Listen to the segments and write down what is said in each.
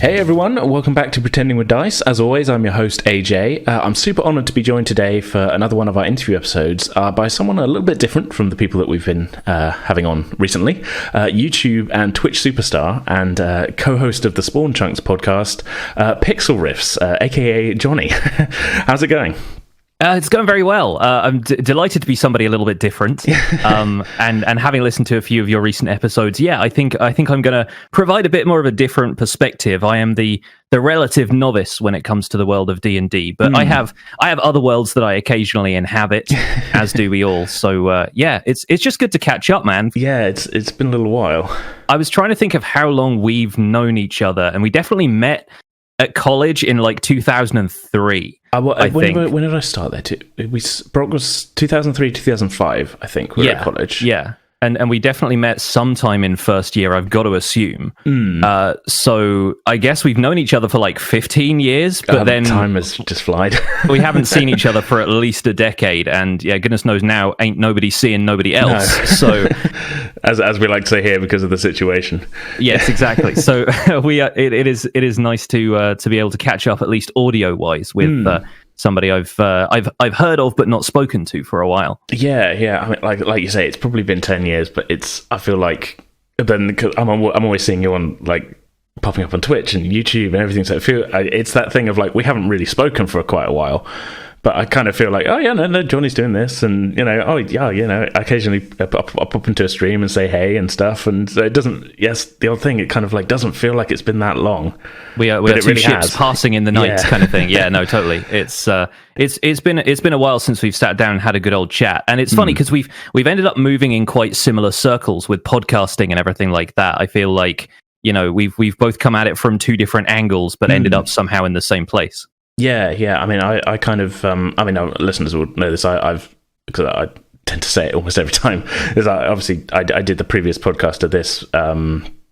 Hey everyone, welcome back to Pretending with Dice. As always, I'm your host AJ. I'm super honoured to be joined today for another one of our interview episodes by someone a little bit different from the people that we've been having on recently. YouTube and Twitch superstar and co-host of the Spawn Chunks podcast, Pixlriffs, aka Johnny. How's it going? It's going very well. I'm delighted to be somebody a little bit different, and having listened to a few of your recent episodes, I think I'm going to provide a bit more of a different perspective. I am the relative novice when it comes to the world of D&D, but I have other worlds that I occasionally inhabit, as do we all. So it's just good to catch up, man. Yeah, it's been a little while. I was trying to think of how long we've known each other, and we definitely met at college in like 2003. When did I start there? Brock was 2003, 2005, I think, we were at college. Yeah, and we definitely met sometime in first year, I've got to assume. So I guess we've known each other for like 15 years, but then time has just flied. We haven't seen each other for at least a decade, and goodness knows now, ain't nobody seeing nobody else. No. So, as we like to say here, because of the situation. Yes, exactly. So it is nice to be able to catch up, at least audio wise, with somebody I've heard of but not spoken to for a while. Yeah. I mean, like you say, it's probably been 10 years, but I feel like then I'm always seeing you on like popping up on Twitch and YouTube and everything. So it's that thing of like we haven't really spoken for quite a while. But I kind of feel like, no, Johnny's doing this, and occasionally I'll pop into a stream and say hey and stuff, and so it doesn't. Yes, the old thing, it kind of like doesn't feel like it's been that long. We are two really ships passing in the night, kind of thing. Yeah, no, totally. It's been a while since we've sat down and had a good old chat, and it's funny because we've ended up moving in quite similar circles with podcasting and everything like that. I feel like we've both come at it from two different angles, but ended up somehow in the same place. Yeah. I mean, I kind of, our listeners will know this. Because I tend to say it almost every time. Is I did the previous podcast of this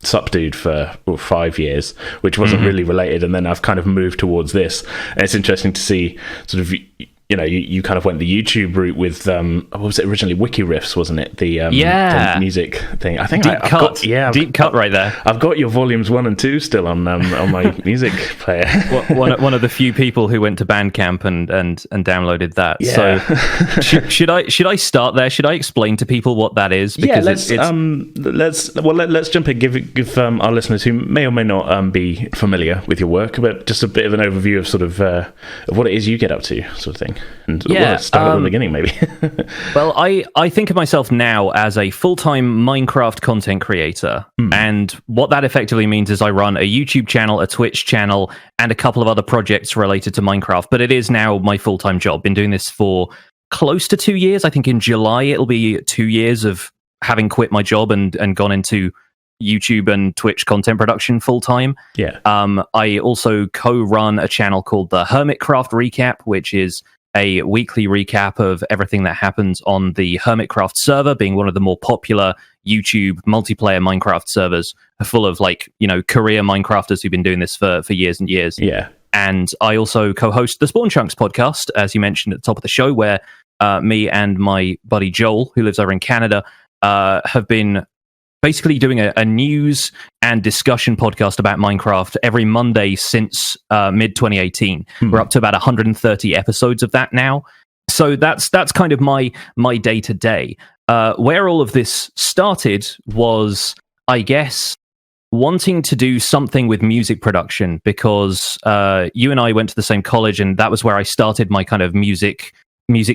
Sup Dude for 5 years, which wasn't really related, and then I've kind of moved towards this. And it's interesting to see sort of. You kind of went the YouTube route with what was it originally? Wiki Riffs, wasn't it? The music thing. I think deep cut right there. I've got your volumes 1 and 2 still on my music player. One of the few people who went to Bandcamp and downloaded that. Yeah. So should I start there? Should I explain to people what that is? Because let's jump in. Give our listeners who may or may not be familiar with your work, but just a bit of an overview of sort of what it is you get up to, sort of thing. And start at the beginning, maybe. Well, I think of myself now as a full-time Minecraft content creator, and what that effectively means is I run a YouTube channel, a Twitch channel, and a couple of other projects related to Minecraft, but it is now my full-time job. Been doing this for close to 2 years. I think in July it'll be 2 years of having quit my job and gone into YouTube and Twitch content production full-time. Yeah. I also co-run a channel called the Hermitcraft Recap, which is a weekly recap of everything that happens on the Hermitcraft server, being one of the more popular YouTube multiplayer Minecraft servers, full of career Minecrafters who've been doing this for years and years. Yeah. And I also co-host the Spawn Chunks podcast, as you mentioned at the top of the show, where me and my buddy Joel, who lives over in Canada, have been basically doing a news and discussion podcast about Minecraft every Monday since mid-2018. We're up to about 130 episodes of that now. So that's kind of my day-to-day. Where all of this started was, I guess, wanting to do something with music production, because you and I went to the same college, and that was where I started my kind of music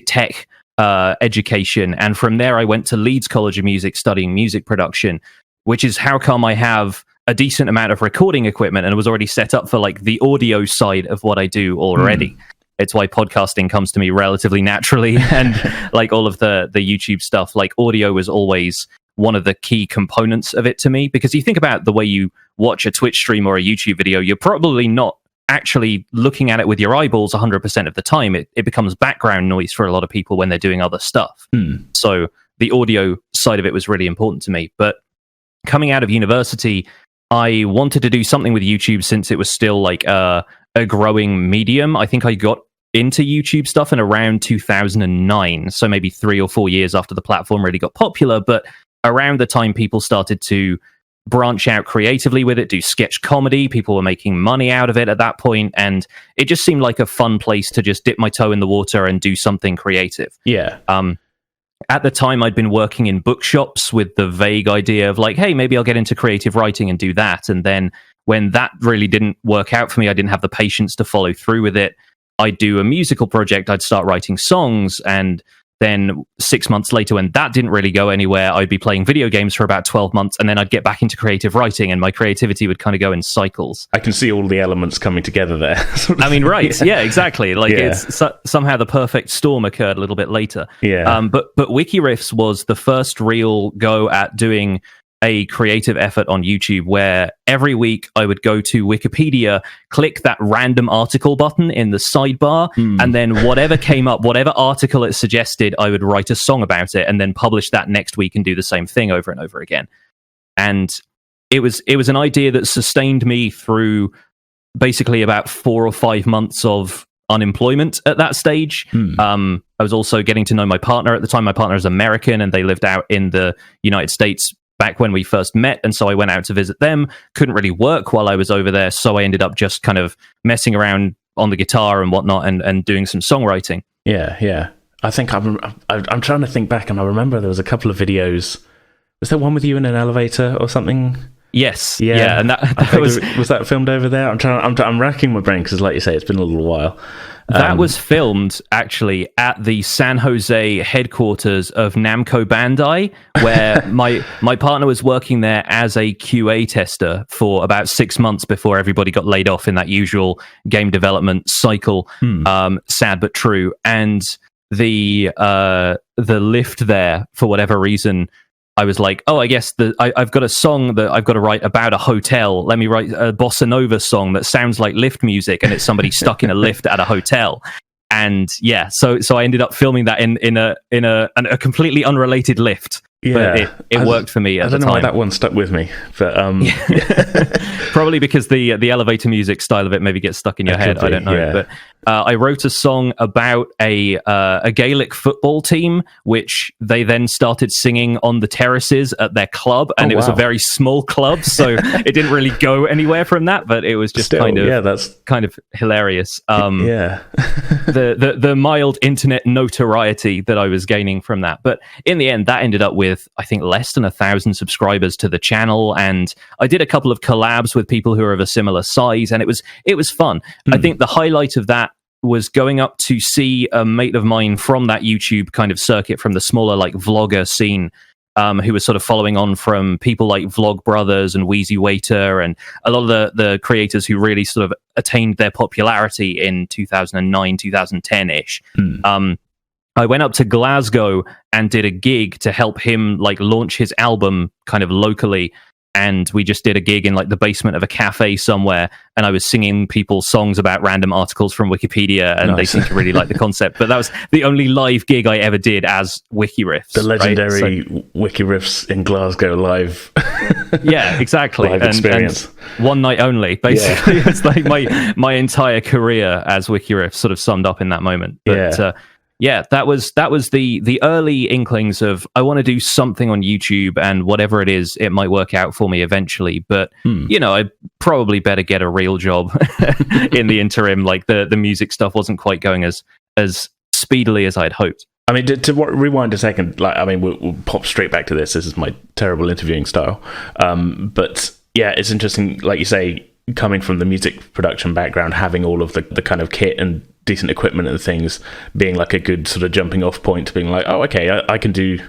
tech education, and from there I went to Leeds College of Music studying music production, which is how come I have a decent amount of recording equipment and was already set up for like the audio side of what I do already. It's why podcasting comes to me relatively naturally, and like all of the YouTube stuff, like audio was always one of the key components of it to me, because you think about the way you watch a Twitch stream or a YouTube video, you're probably not actually looking at it with your eyeballs 100% of the time. It becomes background noise for a lot of people when they're doing other stuff. So the audio side of it was really important to me. But coming out of university, I wanted to do something with YouTube since it was still like a growing medium. I think I got into YouTube stuff in around 2009, so maybe 3 or 4 years after the platform really got popular. But around the time people started to branch out creatively with it, do sketch comedy. People were making money out of it at that point, and it just seemed like a fun place to just dip my toe in the water and do something creative. Yeah. At the time, I'd been working in bookshops with the vague idea of like, hey, maybe I'll get into creative writing and do that. And then when that really didn't work out for me, I didn't have the patience to follow through with it. I'd do a musical project, I'd start writing songs, and then 6 months later, when that didn't really go anywhere, I'd be playing video games for about 12 months, and then I'd get back into creative writing, and my creativity would kind of go in cycles. I can see all the elements coming together there. I mean, right. Yeah, exactly. Like, Yeah. it's somehow the perfect storm occurred a little bit later. Yeah. But Wikiriffs was the first real go at doing a creative effort on YouTube, where every week I would go to Wikipedia, click that random article button in the sidebar, and then whatever came up, whatever article it suggested, I would write a song about it and then publish that next week and do the same thing over and over again. And it was an idea that sustained me through basically about 4 or 5 months of unemployment at that stage. I was also getting to know my partner at the time. My partner is American, and they lived out in the United States back when we first met, and so I went out to visit them. Couldn't really work while I was over there, so I ended up just kind of messing around on the guitar and whatnot, and doing some songwriting. Yeah. I think I'm trying to think back, and I remember there was a couple of videos. Was there one with you in an elevator or something? Yes. Yeah, and that was that filmed over there? I'm racking my brain because, like you say, it's been a little while. That was filmed actually at the San Jose headquarters of Namco Bandai, where my partner was working there as a QA tester for about 6 months before everybody got laid off in that usual game development cycle. Sad but true. And the lift there, for whatever reason, I was like, oh, I guess I've got a song that I've got to write about a hotel. Let me write a bossa nova song that sounds like lift music, and it's somebody stuck in a lift at a hotel. And yeah, so I ended up filming that in a completely unrelated lift. Yeah, but it worked for me at the time. I don't know why that one stuck with me, but probably because the elevator music style of it maybe gets stuck in your head. I don't know, yeah. But I wrote a song about a Gaelic football team, which they then started singing on the terraces at their club, and it was a very small club, so it didn't really go anywhere from that. But it was just kind of hilarious. The mild internet notoriety that I was gaining from that, but in the end, that ended up with, I think, less than 1,000 subscribers to the channel, and I did a couple of collabs with people who are of a similar size, and it was fun. I think the highlight of that was going up to see a mate of mine from that YouTube kind of circuit, from the smaller like vlogger scene, who was sort of following on from people like Vlog Brothers and Wheezy Waiter and a lot of the creators who really sort of attained their popularity in 2009, 2010-ish. I went up to Glasgow and did a gig to help him like launch his album kind of locally. And we just did a gig in like the basement of a cafe somewhere, and I was singing people songs about random articles from Wikipedia, and They seemed to really like the concept. But that was the only live gig I ever did as Wikiriffs. The legendary Wikiriffs in Glasgow live. Yeah, exactly. Live experience. And one night only, basically. It's like my entire career as Wikiriffs sort of summed up in that moment. But that was the early inklings of, I want to do something on YouTube, and whatever it is, it might work out for me eventually. But I probably better get a real job in the interim. Like the music stuff wasn't quite going as speedily as I'd hoped. I mean, to rewind a second, like, I mean, we'll pop straight back to this. This is my terrible interviewing style. But yeah, it's interesting, like you say, coming from the music production background, having all of the kind of kit and decent equipment and things being like a good sort of jumping off point to being like, oh, okay, I can do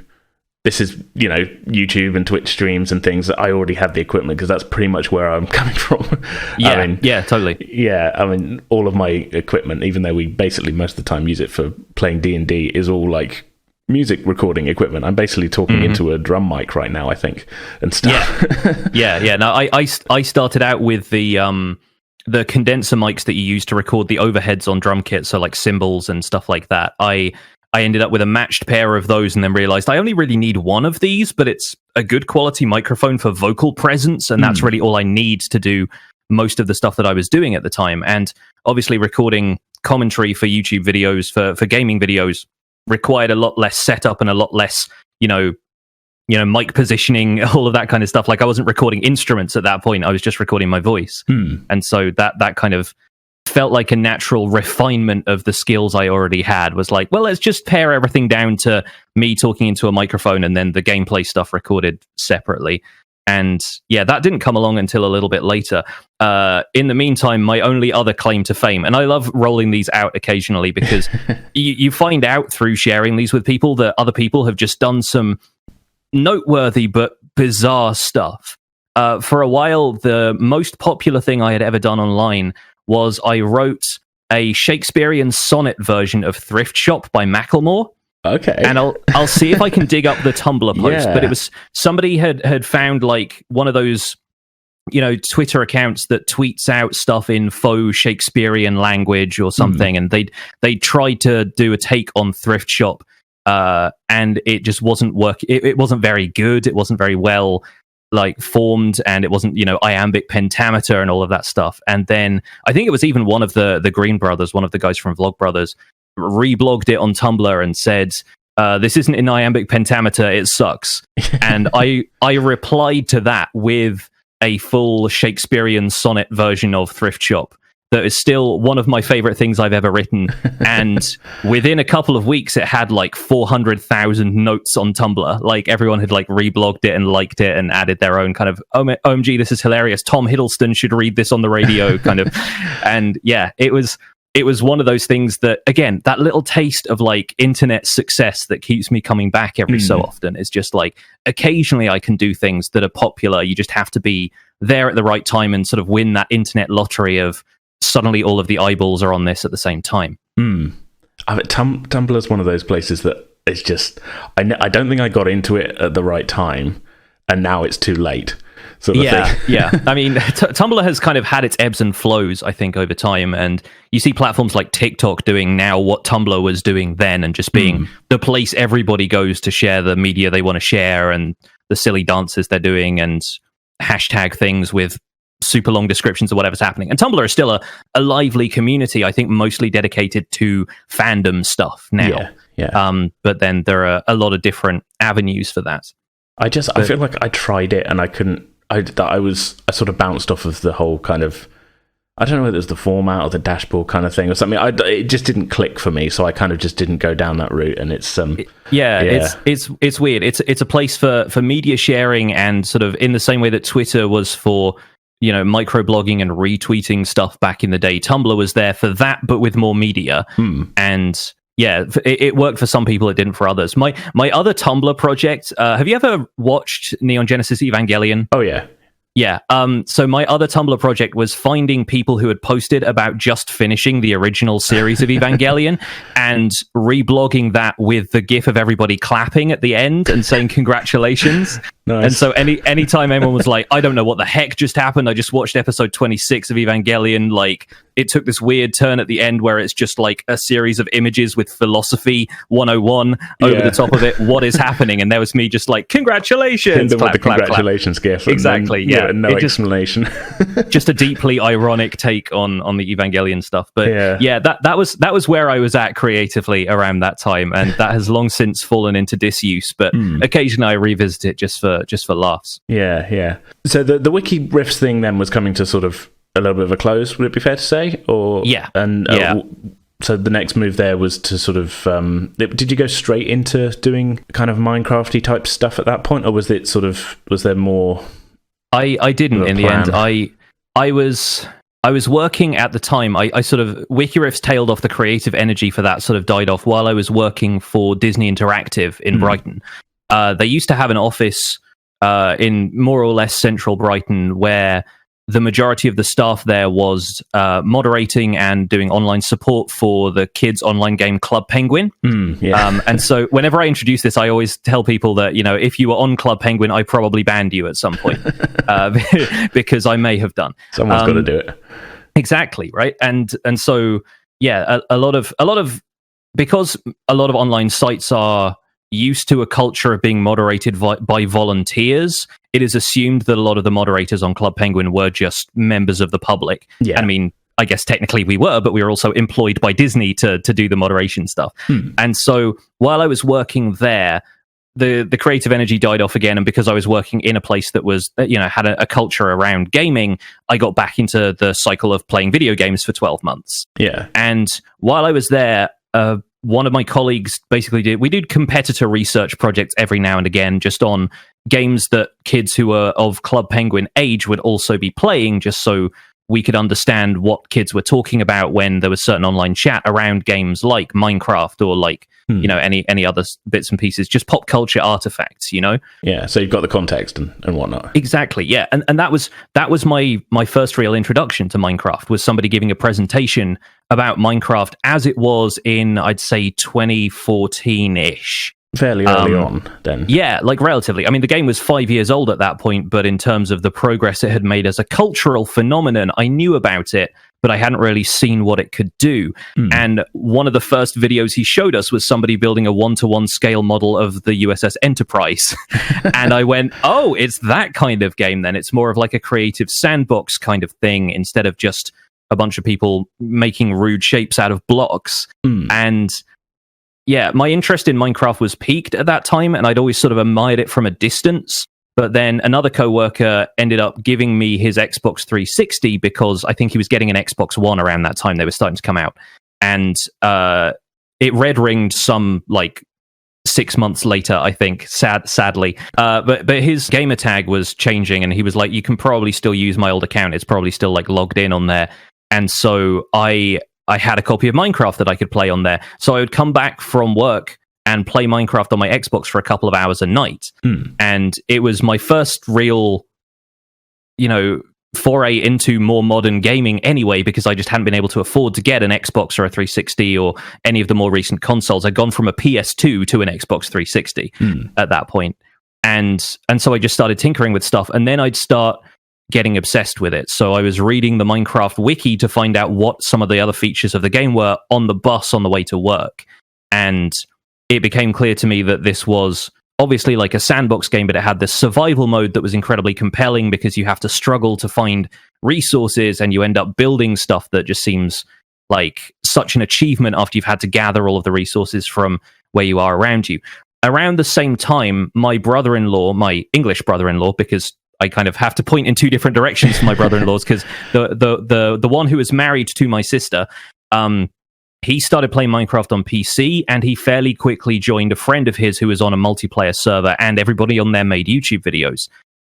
this. Is YouTube and Twitch streams and things that I already have the equipment, because that's pretty much where I'm coming from. Totally. Yeah, I mean, all of my equipment, even though we basically most of the time use it for playing D&D, is all like music recording equipment. I'm basically talking into a drum mic right now, I think, and stuff. Yeah. No, I started out with the condenser mics that you use to record the overheads on drum kits, so like cymbals and stuff like that. I ended up with a matched pair of those, and then realized I only really need one of these, but it's a good quality microphone for vocal presence, and that's really all I need to do most of the stuff that I was doing at the time. And obviously recording commentary for YouTube videos, for gaming videos, required a lot less setup and a lot less, mic positioning, all of that kind of stuff. Like I wasn't recording instruments at that point. I was just recording my voice. And so that kind of felt like a natural refinement of the skills I already had. Was like, well, let's just pare everything down to me talking into a microphone and then the gameplay stuff recorded separately. And yeah, that didn't come along until a little bit later. In the meantime, my only other claim to fame, and I love rolling these out occasionally because you find out through sharing these with people that other people have just done some noteworthy but bizarre stuff. For a while, the most popular thing I had ever done online was I wrote a Shakespearean sonnet version of Thrift Shop by Macklemore. Okay. And I'll see if I can dig up the Tumblr post. Yeah. But it was somebody had found like one of those, Twitter accounts that tweets out stuff in faux Shakespearean language or something, and they tried to do a take on Thrift Shop, and it just wasn't work. It wasn't very good. It wasn't very well like formed, and it wasn't iambic pentameter and all of that stuff. And then I think it was even one of the Green brothers, one of the guys from Vlog Brothers, reblogged it on Tumblr and said, this isn't in iambic pentameter, it sucks. And I replied to that with a full Shakespearean sonnet version of Thrift Shop that is still one of my favorite things I've ever written. And within a couple of weeks, it had like 400,000 notes on Tumblr. Like everyone had like reblogged it and liked it and added their own kind of, OMG, this is hilarious. Tom Hiddleston should read this on the radio kind of. And yeah, it was one of those things that, again, that little taste of like internet success that keeps me coming back every so often is just like, occasionally I can do things that are popular. You just have to be there at the right time and sort of win that internet lottery of suddenly all of the eyeballs are on this at the same time. I mean, Tumblr is one of those places that it's just, I don't think I got into it at the right time, and now it's too late. Sort of thing. Yeah. I mean, Tumblr has kind of had its ebbs and flows, I think, over time. And you see platforms like TikTok doing now what Tumblr was doing then, and just being the place everybody goes to share the media they want to share and the silly dances they're doing and hashtag things with super long descriptions of whatever's happening. And Tumblr is still a lively community, I think, mostly dedicated to fandom stuff now. Yeah. But then there are a lot of different avenues for that. I feel like I tried it and I couldn't. I sort of bounced off of the whole kind of, I don't know whether it was the format or the dashboard kind of thing or something. It just didn't click for me, so I kind of just didn't go down that route. And it's it's weird. It's a place for media sharing, and sort of in the same way that Twitter was for microblogging and retweeting stuff back in the day. Tumblr was there for that, but with more media. And yeah, it worked for some people, it didn't for others. My other Tumblr project, have you ever watched Neon Genesis Evangelion? Oh, yeah. Yeah. So my other Tumblr project was finding people who had posted about just finishing the original series of Evangelion and reblogging that with the gif of everybody clapping at the end and saying congratulations. Nice. And so anytime anyone was like, I don't know what the heck just happened, I just watched episode 26 of Evangelion, like it took this weird turn at the end where it's just like a series of images with philosophy 101 over the top of it. What is happening? And there was me just like, congratulations! Clap, the congratulations clap. GIF. Exactly, then, yeah. No explanation. Just a deeply ironic take on the Evangelion stuff. But that was where I was at creatively around that time, and that has long since fallen into disuse. But occasionally I revisit it just for laughs. Yeah. So the Wiki Riffs thing then was coming to sort of a little bit of a close, would it be fair to say? Or so the next move there was to sort of did you go straight into doing kind of Minecrafty type stuff at that point, or was there more? I didn't in the end. I was working at the time. I sort of Wikiriffs tailed off. The creative energy for that sort of died off while I was working for Disney Interactive in Brighton. They used to have an office in more or less central Brighton where the majority of the staff there was moderating and doing online support for the kids' online game Club Penguin. And so whenever I introduce this, I always tell people that, if you were on Club Penguin, I probably banned you at some point because I may have done. Someone's got to do it. Exactly, right? And so, yeah, a lot of because a lot of online sites are used to a culture of being moderated by volunteers, it is assumed that a lot of the moderators on Club Penguin were just members of the public. Yeah. I mean, I guess technically we were, but we were also employed by Disney to do the moderation stuff. And so while I was working there, the creative energy died off again, and because I was working in a place that was, had a culture around gaming, I got back into the cycle of playing video games for 12 months. Yeah. And while I was there, one of my colleagues basically did competitor research projects every now and again, just on games that kids who were of Club Penguin age would also be playing, just so we could understand what kids were talking about when there was certain online chat around games like Minecraft or like, any other bits and pieces, just pop culture artifacts, Yeah, so you've got the context and whatnot. Exactly, yeah. And that was my first real introduction to Minecraft, was somebody giving a presentation about Minecraft as it was in, I'd say, 2014-ish. Fairly early on, then. Yeah, like relatively. I mean, the game was 5 years old at that point, but in terms of the progress it had made as a cultural phenomenon, I knew about it, but I hadn't really seen what it could do. And one of the first videos he showed us was somebody building a 1-to-1 scale model of the USS Enterprise. And I went, oh, it's that kind of game then. It's more of like a creative sandbox kind of thing, instead of just a bunch of people making rude shapes out of blocks. And yeah, my interest in Minecraft was peaked at that time, and I'd always sort of admired it from a distance. But then another coworker ended up giving me his Xbox 360 because I think he was getting an Xbox One around that time. They were starting to come out. And it red-ringed some, 6 months later, I think, sadly. But his gamer tag was changing, and he was like, you can probably still use my old account. It's probably still, logged in on there. And so I had a copy of Minecraft that I could play on there. So I would come back from work and play Minecraft on my Xbox for a couple of hours a night. And it was my first real, foray into more modern gaming anyway, because I just hadn't been able to afford to get an Xbox or a 360 or any of the more recent consoles. I'd gone from a PS2 to an Xbox 360 at that point. And so I just started tinkering with stuff, and then I'd start getting obsessed with it. So I was reading the Minecraft wiki to find out what some of the other features of the game were on the bus on the way to work. And it became clear to me that this was obviously like a sandbox game, but it had this survival mode that was incredibly compelling, because you have to struggle to find resources, and you end up building stuff that just seems like such an achievement after you've had to gather all of the resources from where you are around you. Around the same time, my brother-in-law, my English brother-in-law, because I kind of have to point in two different directions for my brother-in-laws, because the one who is married to my sister, he started playing Minecraft on PC, and he fairly quickly joined a friend of his who was on a multiplayer server, and everybody on there made YouTube videos.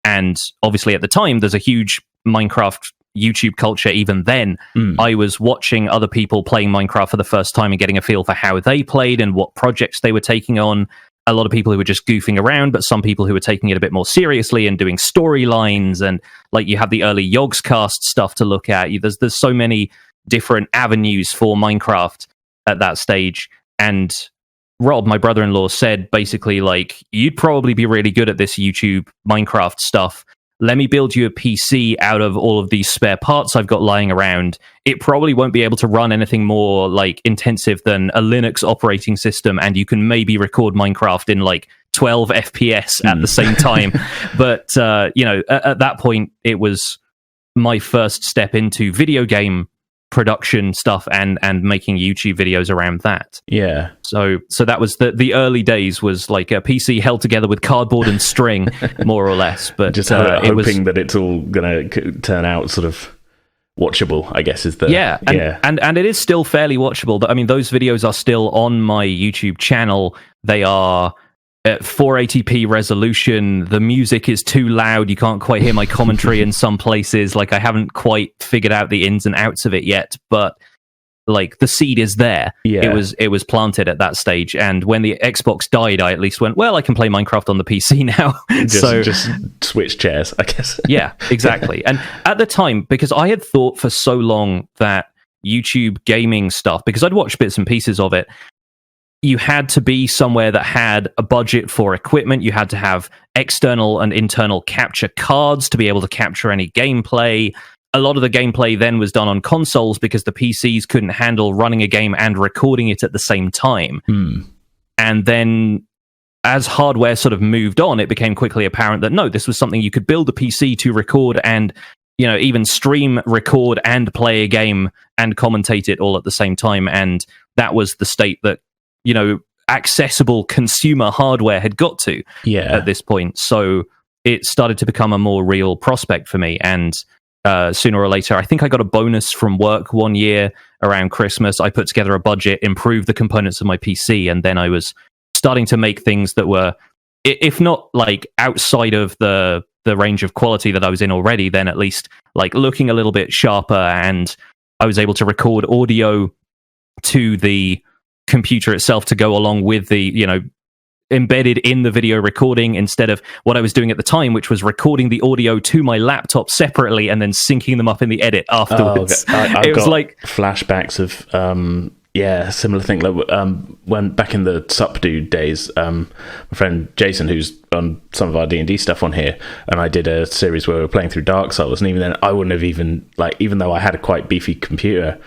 And obviously at the time, there's a huge Minecraft YouTube culture even then. I was watching other people playing Minecraft for the first time and getting a feel for how they played and what projects they were taking on. A lot of people who were just goofing around, but some people who were taking it a bit more seriously and doing storylines, and you have the early Yogscast stuff to look at. There's so many different avenues for Minecraft at that stage. And Rob, my brother-in-law, said basically, you'd probably be really good at this YouTube Minecraft stuff. Let me build you a PC out of all of these spare parts I've got lying around. It probably won't be able to run anything more intensive than a Linux operating system, and you can maybe record Minecraft in 12 FPS at the same time. But at that point, it was my first step into video game production stuff and making YouTube videos around that. Yeah. So that was the early days, was like a PC held together with cardboard and string, more or less. But just hoping that it's all going to turn out sort of watchable, I guess, is the... Yeah, and it is still fairly watchable. I mean, those videos are still on my YouTube channel. They are at 480p resolution. The music is too loud. You can't quite hear my commentary in some places. I haven't quite figured out the ins and outs of it yet, but the seed is there. Yeah. It was planted at that stage. And when the Xbox died, I at least went, well, I can play Minecraft on the PC now. Just switch chairs, I guess. Yeah, exactly. And at the time, because I had thought for so long that YouTube gaming stuff, because I'd watched bits and pieces of it, you had to be somewhere that had a budget for equipment. You had to have external and internal capture cards to be able to capture any gameplay. A lot of the gameplay then was done on consoles because the PCs couldn't handle running a game and recording it at the same time. And then as hardware sort of moved on, it became quickly apparent that no, this was something you could build a PC to record and, even stream, record, and play a game and commentate it all at the same time. And that was the state that, accessible consumer hardware had got to at this point. So it started to become a more real prospect for me. And sooner or later, I think I got a bonus from work one year around Christmas. I put together a budget, improved the components of my PC, and then I was starting to make things that were, if not like outside of the range of quality that I was in already, then at least like looking a little bit sharper. And I was able to record audio to the computer itself to go along with the, you know, embedded in the video recording, instead of what I was doing at the time, which was recording the audio to my laptop separately and then syncing them up in the edit afterwards. It was like flashbacks of similar thing. Like when back in the Supdude days, my friend Jason, who's on some of our D&D stuff on here, and I did a series where we were playing through Dark Souls, and even then I wouldn't have even, like, even though I had a quite beefy computer,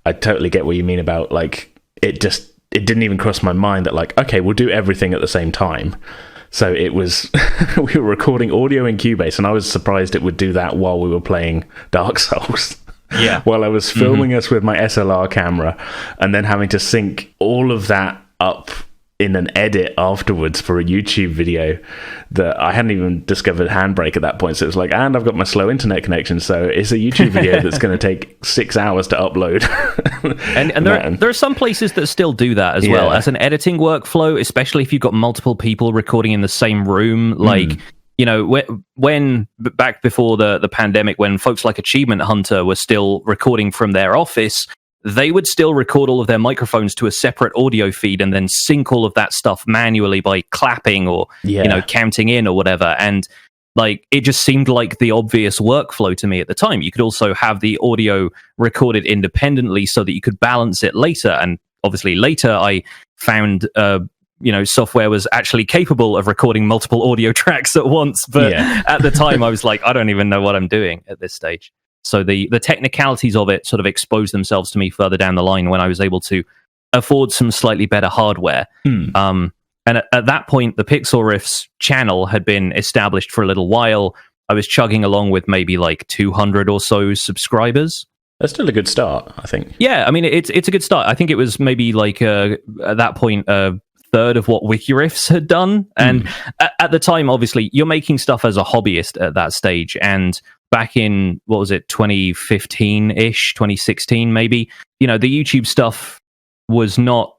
I totally get what you mean about, like, it didn't even cross my mind that, like, okay, we'll do everything at the same time. So it was, we were recording audio in Cubase, and I was surprised it would do that while we were playing Dark Souls. Yeah. While I was filming us with my SLR camera, and then having to sync all of that up in an edit afterwards for a YouTube video that I hadn't even discovered Handbrake at that point. So it was like, and I've got my slow internet connection, so it's a YouTube video that's going to take 6 hours to upload. and there are some places that still do that as well as an editing workflow, especially if you've got multiple people recording in the same room. Like, you know, when back before the pandemic, when folks like Achievement Hunter were still recording from their office, they would still record all of their microphones to a separate audio feed and then sync all of that stuff manually by clapping or, you know, counting in or whatever. And like, it just seemed like the obvious workflow to me at the time. You could also have the audio recorded independently so that you could balance it later. And obviously later I found, you know, software was actually capable of recording multiple audio tracks at once. But at the time I was like, I don't even know what I'm doing at this stage. So the technicalities of it sort of exposed themselves to me further down the line when I was able to afford some slightly better hardware. And at that point, the Pixlriffs channel had been established for a little while. I was chugging along with maybe like 200 or so subscribers. That's still a good start, I think. Yeah, I mean, it's a good start. I think it was maybe like at that point, third of what WikiRiffs had done. And at the time, obviously, you're making stuff as a hobbyist at that stage. And back in, what was it, 2015-ish, 2016 maybe, you know, the YouTube stuff was not,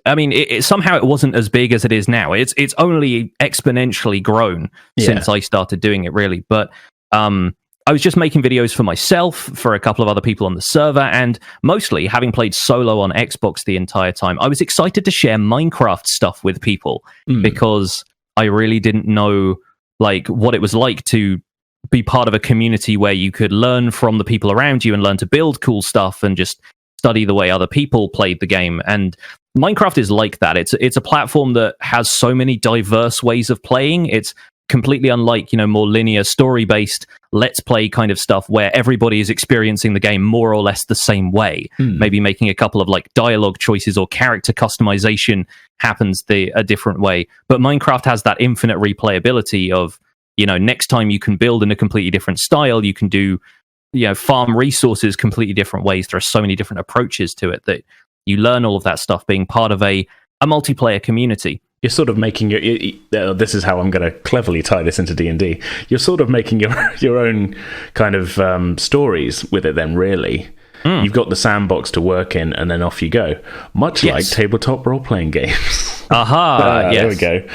I mean, somehow it wasn't as big as it is now. It's only exponentially grown since I started doing it, really. But I was just making videos for myself, for a couple of other people on the server, and mostly, having played solo on Xbox the entire time, I was excited to share Minecraft stuff with people because I really didn't know like what it was like to be part of a community where you could learn from the people around you and learn to build cool stuff and just study the way other people played the game. And Minecraft is like that. It's a platform that has so many diverse ways of playing. It's completely unlike, you know, more linear story-based let's play kind of stuff where everybody is experiencing the game more or less the same way. Maybe making a couple of like dialogue choices or character customization happens a different way. But Minecraft has that infinite replayability of, you know, next time you can build in a completely different style. You can do, you know, farm resources completely different ways. There are so many different approaches to it that you learn all of that stuff being part of a multiplayer community. You're sort of making this is how I'm going to cleverly tie this into D&D. You're sort of making your own kind of stories with it then, really. You've got the sandbox to work in, and then off you go. Much like tabletop role-playing games. Yes. There we go.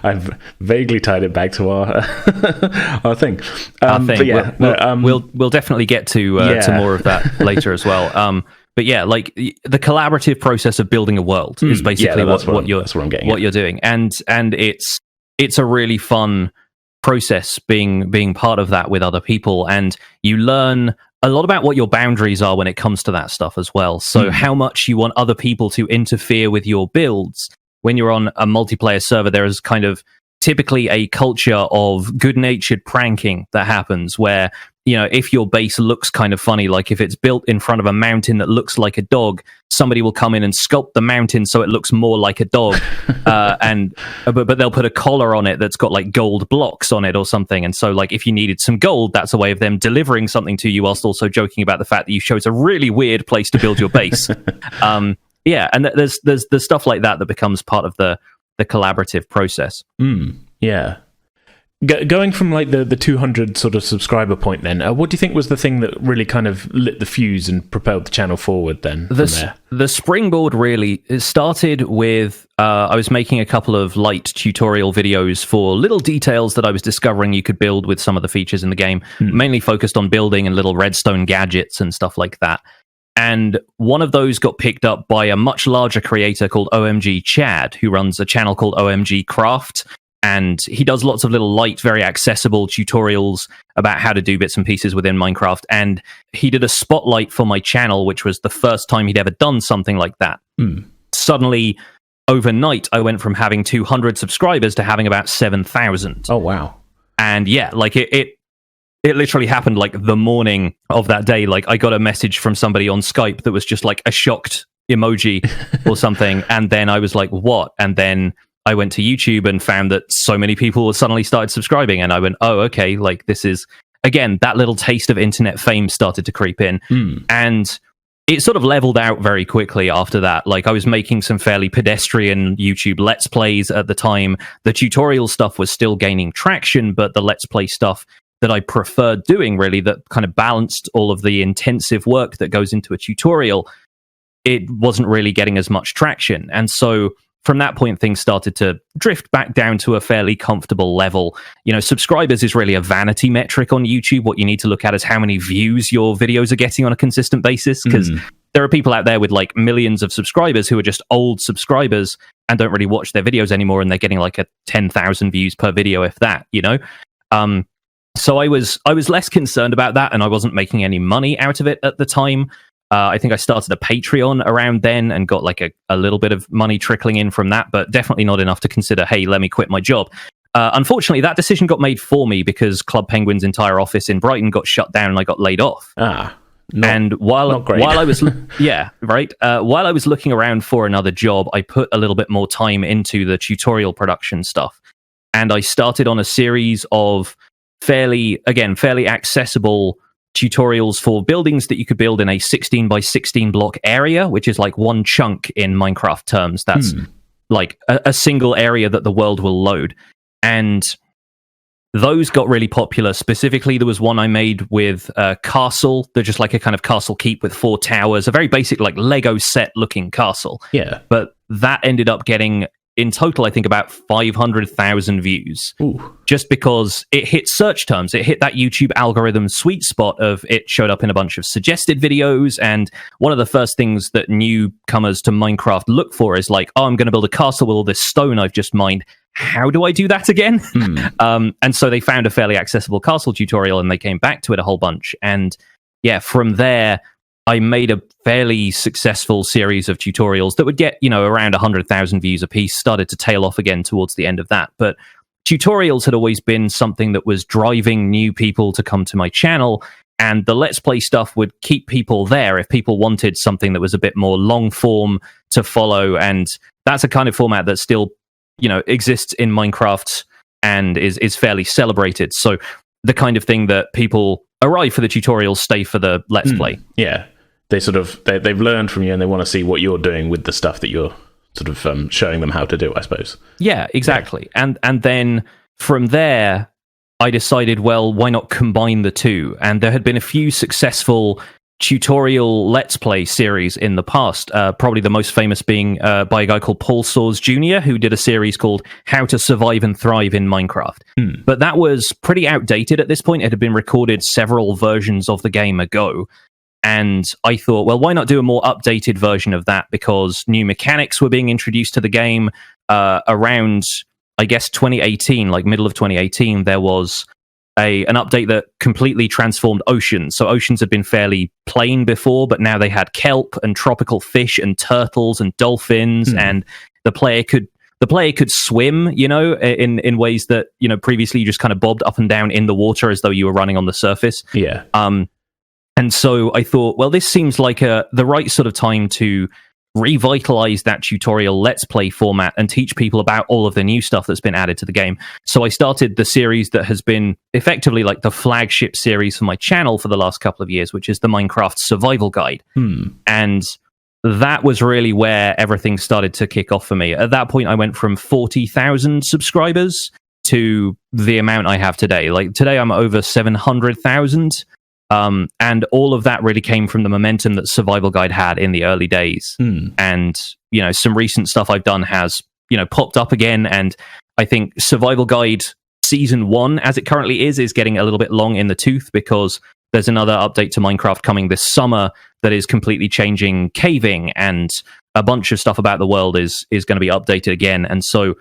I've vaguely tied it back to our thing. But yeah, we'll definitely get to more of that later as well. But yeah, like the collaborative process of building a world is basically what you're doing, and it's a really fun process being part of that with other people, and you learn a lot about what your boundaries are when it comes to that stuff as well. So how much you want other people to interfere with your builds. When you're on a multiplayer server, there is kind of typically a culture of good-natured pranking that happens where, you know, if your base looks kind of funny, like if it's built in front of a mountain that looks like a dog, somebody will come in and sculpt the mountain so it looks more like a dog. But they'll put a collar on it that's got like gold blocks on it or something. And so like if you needed some gold, that's a way of them delivering something to you whilst also joking about the fact that you chose a really weird place to build your base. yeah, and there's stuff like that becomes part of the collaborative process. Yeah. Going from like the 200 sort of subscriber point, then, what do you think was the thing that really kind of lit the fuse and propelled the channel forward? Then from there, the springboard really started with I was making a couple of light tutorial videos for little details that I was discovering you could build with some of the features in the game, mainly focused on building and little redstone gadgets and stuff like that. And one of those got picked up by a much larger creator called OMG Chad, who runs a channel called OMG Craft. And he does lots of little light, very accessible tutorials about how to do bits and pieces within Minecraft. And he did a spotlight for my channel, which was the first time he'd ever done something like that. Suddenly, overnight, I went from having 200 subscribers to having about 7,000. Oh, wow. And yeah, like it literally happened like the morning of that day. Like I got a message from somebody on Skype that was just like a shocked emoji or something. And then I was like, what? And then I went to YouTube and found that so many people suddenly started subscribing, and I went, oh, okay, like this is, again, that little taste of internet fame started to creep in. And it sort of leveled out very quickly after that. Like I was making some fairly pedestrian YouTube Let's Plays at the time. The tutorial stuff was still gaining traction, but the Let's Play stuff that I preferred doing, really, that kind of balanced all of the intensive work that goes into a tutorial, it wasn't really getting as much traction. And so from that point, things started to drift back down to a fairly comfortable level. You know, subscribers is really a vanity metric on YouTube. What you need to look at is how many views your videos are getting on a consistent basis, because there are people out there with like millions of subscribers who are just old subscribers and don't really watch their videos anymore, and they're getting like a 10,000 views per video, if that, you know. So I was less concerned about that, and I wasn't making any money out of it at the time. I think I started a Patreon around then and got like a little bit of money trickling in from that, but definitely not enough to consider, hey, let me quit my job. Unfortunately, that decision got made for me because Club Penguin's entire office in Brighton got shut down and I got laid off. While I was while I was looking around for another job, I put a little bit more time into the tutorial production stuff, and I started on a series of fairly accessible tutorials for buildings that you could build in a 16 by 16 block area, which is like one chunk in Minecraft terms. That's like a single area that the world will load. And those got really popular. Specifically, there was one I made with a castle. They're just like a kind of castle keep with 4 towers, a very basic like Lego set looking castle. Yeah. But that ended up getting, in total, I think about 500,000 views. Just because it hit search terms. It hit that YouTube algorithm sweet spot of it showed up in a bunch of suggested videos. And one of the first things that newcomers to Minecraft look for is like, oh, I'm going to build a castle with all this stone I've just mined. How do I do that again? And so they found a fairly accessible castle tutorial and they came back to it a whole bunch. And yeah, from there, I made a fairly successful series of tutorials that would get, you know, around 100,000 views a piece, started to tail off again towards the end of that. But tutorials had always been something that was driving new people to come to my channel, and the Let's Play stuff would keep people there if people wanted something that was a bit more long form to follow. And that's a kind of format that still, you know, exists in Minecraft and is fairly celebrated. So the kind of thing that people arrive for the tutorials, stay for the Let's Play. Yeah. They sort of they've learned from you and they want to see what you're doing with the stuff that you're sort of showing them how to do, I suppose. Yeah, exactly. Yeah. And then from there, I decided, well, why not combine the two? And there had been a few successful tutorial Let's Play series in the past. Probably the most famous being by a guy called Paul Soares Jr., who did a series called How to Survive and Thrive in Minecraft. But that was pretty outdated at this point. It had been recorded several versions of the game ago. And I thought, well, why not do a more updated version of that? Because new mechanics were being introduced to the game around, I guess, 2018, like middle of 2018, there was an update that completely transformed oceans. So oceans had been fairly plain before, but now they had kelp and tropical fish and turtles and dolphins, and the player could swim, you know, in ways that, you know, previously you just kind of bobbed up and down in the water as though you were running on the surface. Yeah. And so I thought, well, this seems like the right sort of time to revitalize that tutorial Let's Play format and teach people about all of the new stuff that's been added to the game. So I started the series that has been effectively like the flagship series for my channel for the last couple of years, which is the Minecraft Survival Guide. And that was really where everything started to kick off for me. At that point, I went from 40,000 subscribers to the amount I have today. Like today, I'm over 700,000. And all of that really came from the momentum that Survival Guide had in the early days. And, some recent stuff I've done has, popped up again. And I think Survival Guide Season 1, as it currently is getting a little bit long in the tooth because there's another update to Minecraft coming this summer that is completely changing caving, and a bunch of stuff about the world is going to be updated again. And so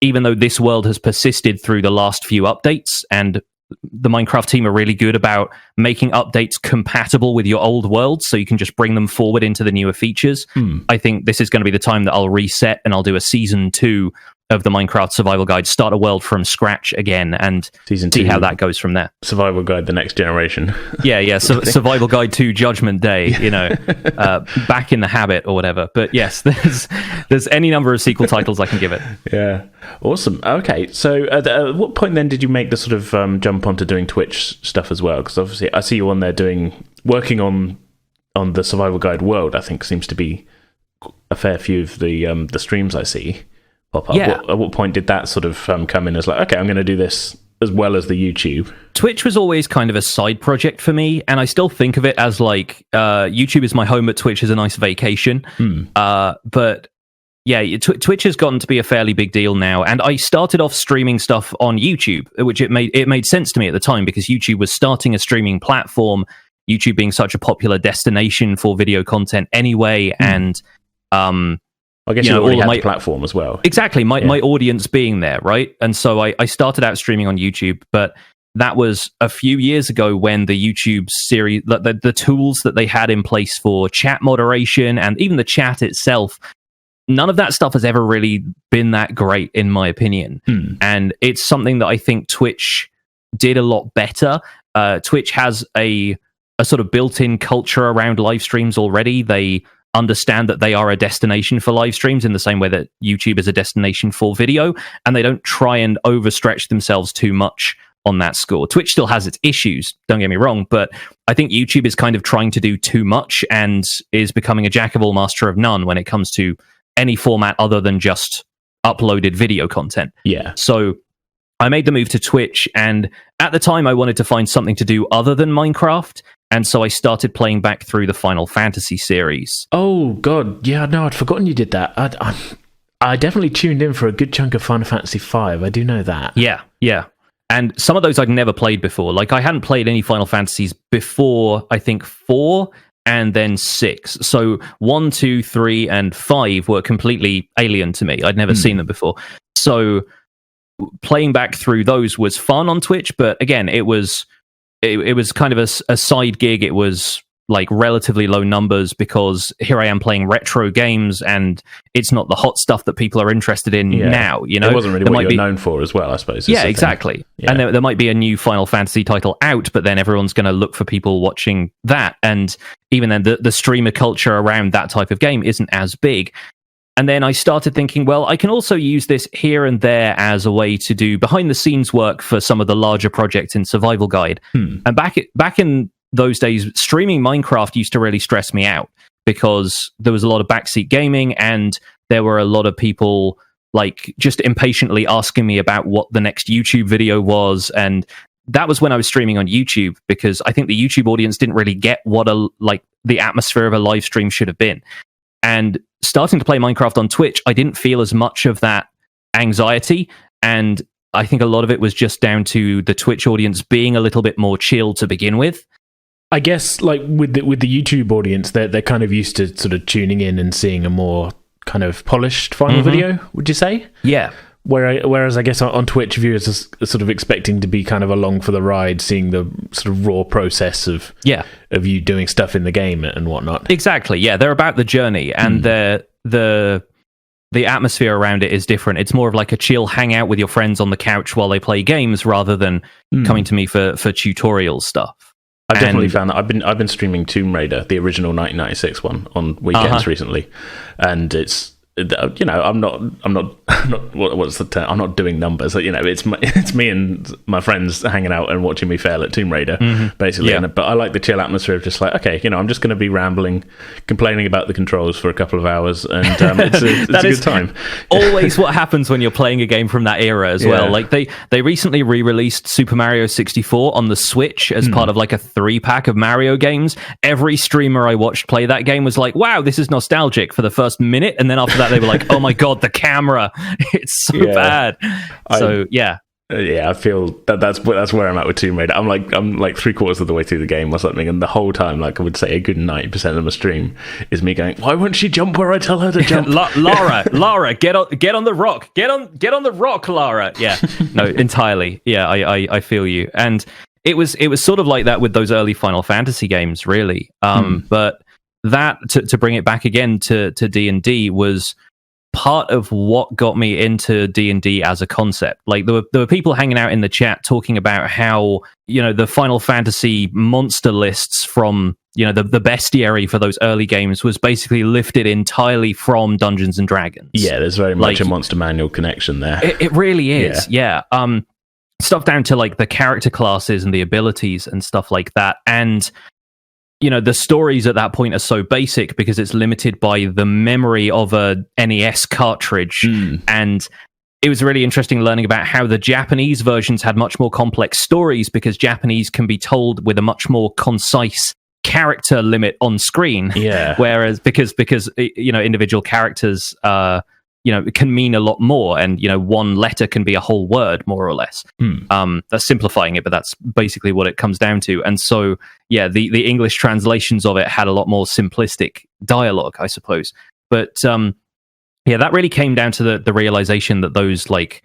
even though this world has persisted through the last few updates, and the Minecraft team are really good about making updates compatible with your old world, so you can just bring them forward into the newer features. I think this is going to be the time that I'll reset and I'll do a Season 2 of the Minecraft Survival Guide, start a world from scratch again, and see how that goes from there. Survival Guide, the next generation. Survival Guide 2 Judgment Day, back in the habit or whatever. But yes, there's any number of sequel titles I can give it. Yeah, awesome. Okay, so at what point then did you make the sort of jump onto doing Twitch stuff as well? Because obviously I see you on there working on the Survival Guide world. I think seems to be a fair few of the streams I see pop up. Yeah. At what point did that sort of come in as like, okay, I'm going to do this as well as the YouTube? Twitch was always kind of a side project for me, and I still think of it as like YouTube is my home, but Twitch is a nice vacation. But yeah, Twitch has gotten to be a fairly big deal now, and I started off streaming stuff on YouTube, which it made sense to me at the time because YouTube was starting a streaming platform, YouTube being such a popular destination for video content anyway, and I guess you already had the platform as well. Exactly, my audience being there, right? And so I started out streaming on YouTube, but that was a few years ago when the YouTube series, the tools that they had in place for chat moderation and even the chat itself, none of that stuff has ever really been that great, in my opinion. And it's something that I think Twitch did a lot better. Twitch has a sort of built-in culture around live streams already. They understand that they are a destination for live streams in the same way that YouTube is a destination for video, and they don't try and overstretch themselves too much on that score. Twitch still has its issues, don't get me wrong, but I think YouTube is kind of trying to do too much and is becoming a jack of all, master of none when it comes to any format other than just uploaded video content. Yeah. So I made the move to Twitch, and at the time I wanted to find something to do other than Minecraft, and so I started playing back through the Final Fantasy series. Oh, God. Yeah, no, I'd forgotten you did that. I definitely tuned in for a good chunk of Final Fantasy V. I do know that. Yeah. And some of those I'd never played before. Like, I hadn't played any Final Fantasies before, I think, 4 and then 6. So 1, 2, 3, and 5 were completely alien to me. I'd never seen them before. So playing back through those was fun on Twitch, but again, it was kind of a side gig. It was like relatively low numbers because here I am playing retro games and it's not the hot stuff that people are interested in now. It wasn't really what you're known for as well, I suppose. Yeah, exactly. Yeah. And there might be a new Final Fantasy title out, but then everyone's going to look for people watching that. And even then, the streamer culture around that type of game isn't as big. And then I started thinking, well, I can also use this here and there as a way to do behind-the-scenes work for some of the larger projects in Survival Guide. And back in those days, streaming Minecraft used to really stress me out because there was a lot of backseat gaming and there were a lot of people like just impatiently asking me about what the next YouTube video was. And that was when I was streaming on YouTube because I think the YouTube audience didn't really get what the atmosphere of a live stream should have been. And starting to play Minecraft on Twitch, I didn't feel as much of that anxiety. And I think a lot of it was just down to the Twitch audience being a little bit more chill to begin with. I guess like with the YouTube audience, they're kind of used to sort of tuning in and seeing a more kind of polished final video, would you say? Yeah. Whereas I guess on Twitch, viewers are sort of expecting to be kind of along for the ride, seeing the sort of raw process of you doing stuff in the game and whatnot. Exactly. Yeah, they're about the journey, and the atmosphere around it is different. It's more of like a chill hangout with your friends on the couch while they play games, rather than coming to me for tutorial stuff. I've definitely found that. I've been streaming Tomb Raider, the original 1996 one, on weekends recently, and it's you know, I'm not what's the term? I'm not doing numbers. You know, it's me and my friends hanging out and watching me fail at Tomb Raider, basically. Yeah. But I like the chill atmosphere of just like, okay, you know, I'm just going to be rambling, complaining about the controls for a couple of hours, and it's a good time. Always what happens when you're playing a game from that era as well. Like they recently re-released Super Mario 64 on the Switch as part of like a 3-pack of Mario games. Every streamer I watched play that game was like, wow, this is nostalgic for the first minute, and then after that they were like, oh my god, the camera, it's so bad. So I feel that's where I'm at with Tomb Raider. I'm like 3/4 of the way through the game or something, and the whole time, like I would say, a good 90% of my stream is me going, "Why won't she jump where I tell her to jump?" Lara, get on the rock, get on the rock, Lara. Yeah, no, entirely. Yeah, I feel you, and it was sort of like that with those early Final Fantasy games, really. But that to bring it back again to D&D was part of what got me into D&D as a concept. Like there were people hanging out in the chat talking about how, you know, the Final Fantasy monster lists from, you know, the bestiary for those early games was basically lifted entirely from Dungeons and Dragons. Yeah, there's very much a monster manual connection there. It really is. Yeah. Stuff down to like the character classes and the abilities and stuff like that. And you know, the stories at that point are so basic because it's limited by the memory of a NES cartridge. And it was really interesting learning about how the Japanese versions had much more complex stories because Japanese can be told with a much more concise character limit on screen. Yeah. Whereas because you know, individual characters you know, it can mean a lot more, and you know, one letter can be a whole word, more or less. That's simplifying it, but that's basically what it comes down to. And so, yeah, the English translations of it had a lot more simplistic dialogue, I suppose. But yeah, that really came down to the realization that those like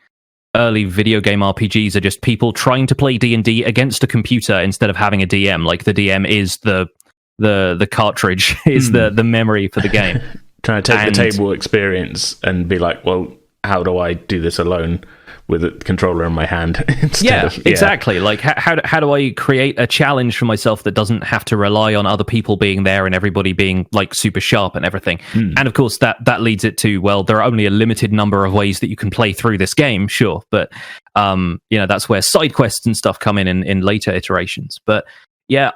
early video game RPGs are just people trying to play D&D against a computer instead of having a DM. Like the DM is the cartridge, is the memory for the game. Trying to take the table experience and be like, well, how do I do this alone with a controller in my hand? Exactly. Like, how do I create a challenge for myself that doesn't have to rely on other people being there and everybody being like super sharp and everything? And of course, that leads it to, well, there are only a limited number of ways that you can play through this game, sure, but you know, that's where side quests and stuff come in later iterations. But yeah,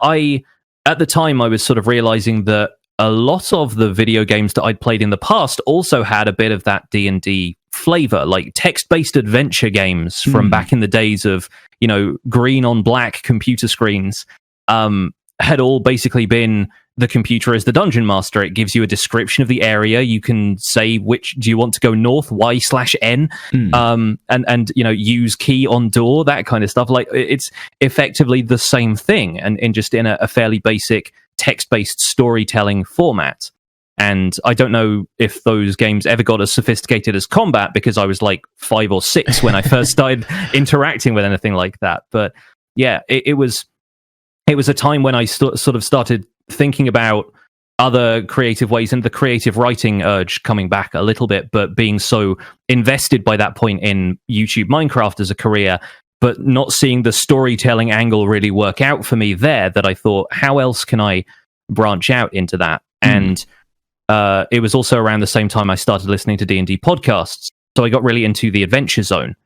at the time I was sort of realizing that a lot of the video games that I'd played in the past also had a bit of that D&D flavor, like text-based adventure games from back in the days of, you know, green on black computer screens, had all basically been the computer as the dungeon master. It gives you a description of the area. You can say which do you want to go north, Y/N, and you know, use key on door, that kind of stuff. Like it's effectively the same thing, and just in a fairly basic text-based storytelling format. And I don't know if those games ever got as sophisticated as combat, because I was like 5 or 6 when I first started interacting with anything like that. But yeah, it was a time when I sort of started thinking about other creative ways, and the creative writing urge coming back a little bit, but being so invested by that point in YouTube Minecraft as a career, but not seeing the storytelling angle really work out for me there, that I thought, how else can I branch out into that? And it was also around the same time I started listening to D&D podcasts. So I got really into the Adventure Zone,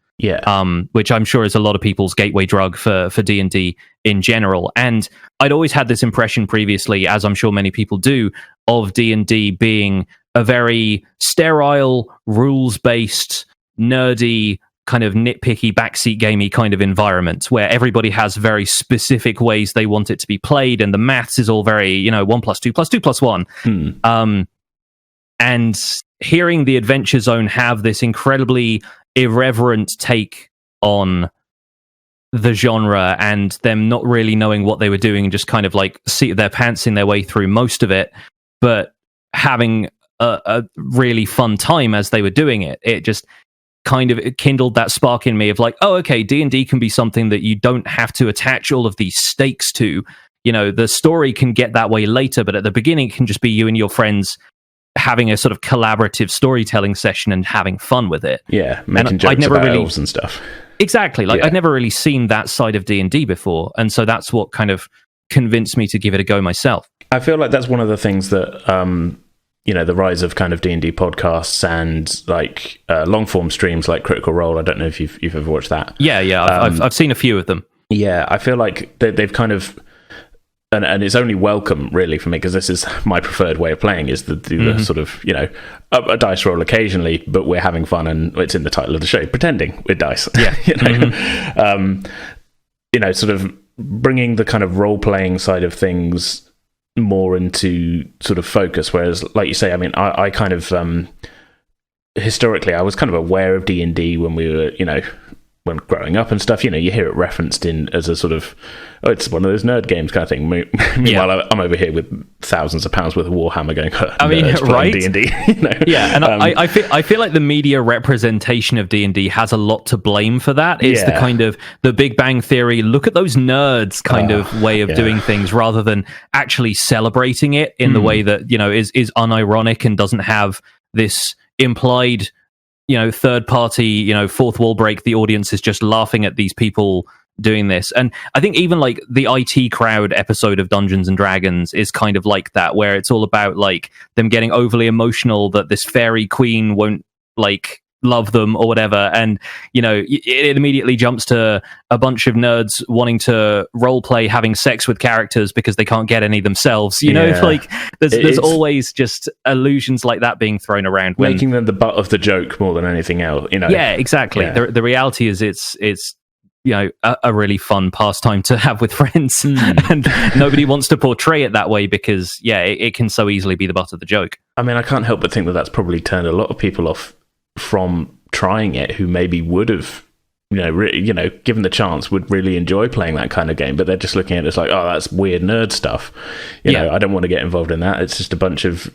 which I'm sure is a lot of people's gateway drug for D&D in general. And I'd always had this impression previously, as I'm sure many people do, of D&D being a very sterile, rules-based, nerdy, kind of nitpicky, backseat gamey kind of environment where everybody has very specific ways they want it to be played, and the maths is all very, you know, 1 + 2 + 2 + 1. And hearing the Adventure Zone have this incredibly irreverent take on the genre, and them not really knowing what they were doing and just kind of like seat their pants in their way through most of it, but having a really fun time as they were doing it, it just kind of kindled that spark in me of like, oh, okay, D&D can be something that you don't have to attach all of these stakes to. You know, the story can get that way later, but at the beginning it can just be you and your friends having a sort of collaborative storytelling session and having fun with it. Yeah, making jokes about elves and stuff. Exactly. Like, I'd never really seen that side of D&D before, and so that's what kind of convinced me to give it a go myself. I feel like that's one of the things that the rise of kind of D&D podcasts and like long form streams like Critical Role. I don't know if you've ever watched that. Yeah, I've seen a few of them. Yeah, I feel like they've kind of, and it's only welcome really for me, because this is my preferred way of playing, is to do the sort of a dice roll occasionally, but we're having fun, and it's in the title of the show, pretending with dice. Yeah. Sort of bringing the kind of role playing side of things more into sort of focus, whereas like you say, I mean, I kind of historically I was kind of aware of D&D when we were when growing up and stuff. You hear it referenced in as a sort of, it's one of those nerd games kind of thing. Meanwhile, I'm over here with thousands of pounds worth of Warhammer going, I mean, right? D&D. Yeah, and I feel like the media representation of D&D has a lot to blame for that. It's the kind of the Big Bang Theory, look at those nerds kind of way of doing things, rather than actually celebrating it in the way that is unironic and doesn't have this implied third party, fourth wall break. The audience is just laughing at these people doing this. And I think even like the IT Crowd episode of Dungeons and Dragons is kind of like that, where it's all about like them getting overly emotional that this fairy queen won't like love them or whatever, and it immediately jumps to a bunch of nerds wanting to role play having sex with characters because they can't get any themselves. Like there's always just allusions like that being thrown around, making them the butt of the joke more than anything else. Yeah, exactly. The reality is it's a really fun pastime to have with friends, and nobody wants to portray it that way because it can so easily be the butt of the joke. I mean, I can't help but think that that's probably turned a lot of people off from trying it, who maybe would have given the chance, would really enjoy playing that kind of game, but they're just looking at it as like, oh, that's weird nerd stuff. I don't want to get involved in that. It's just a bunch of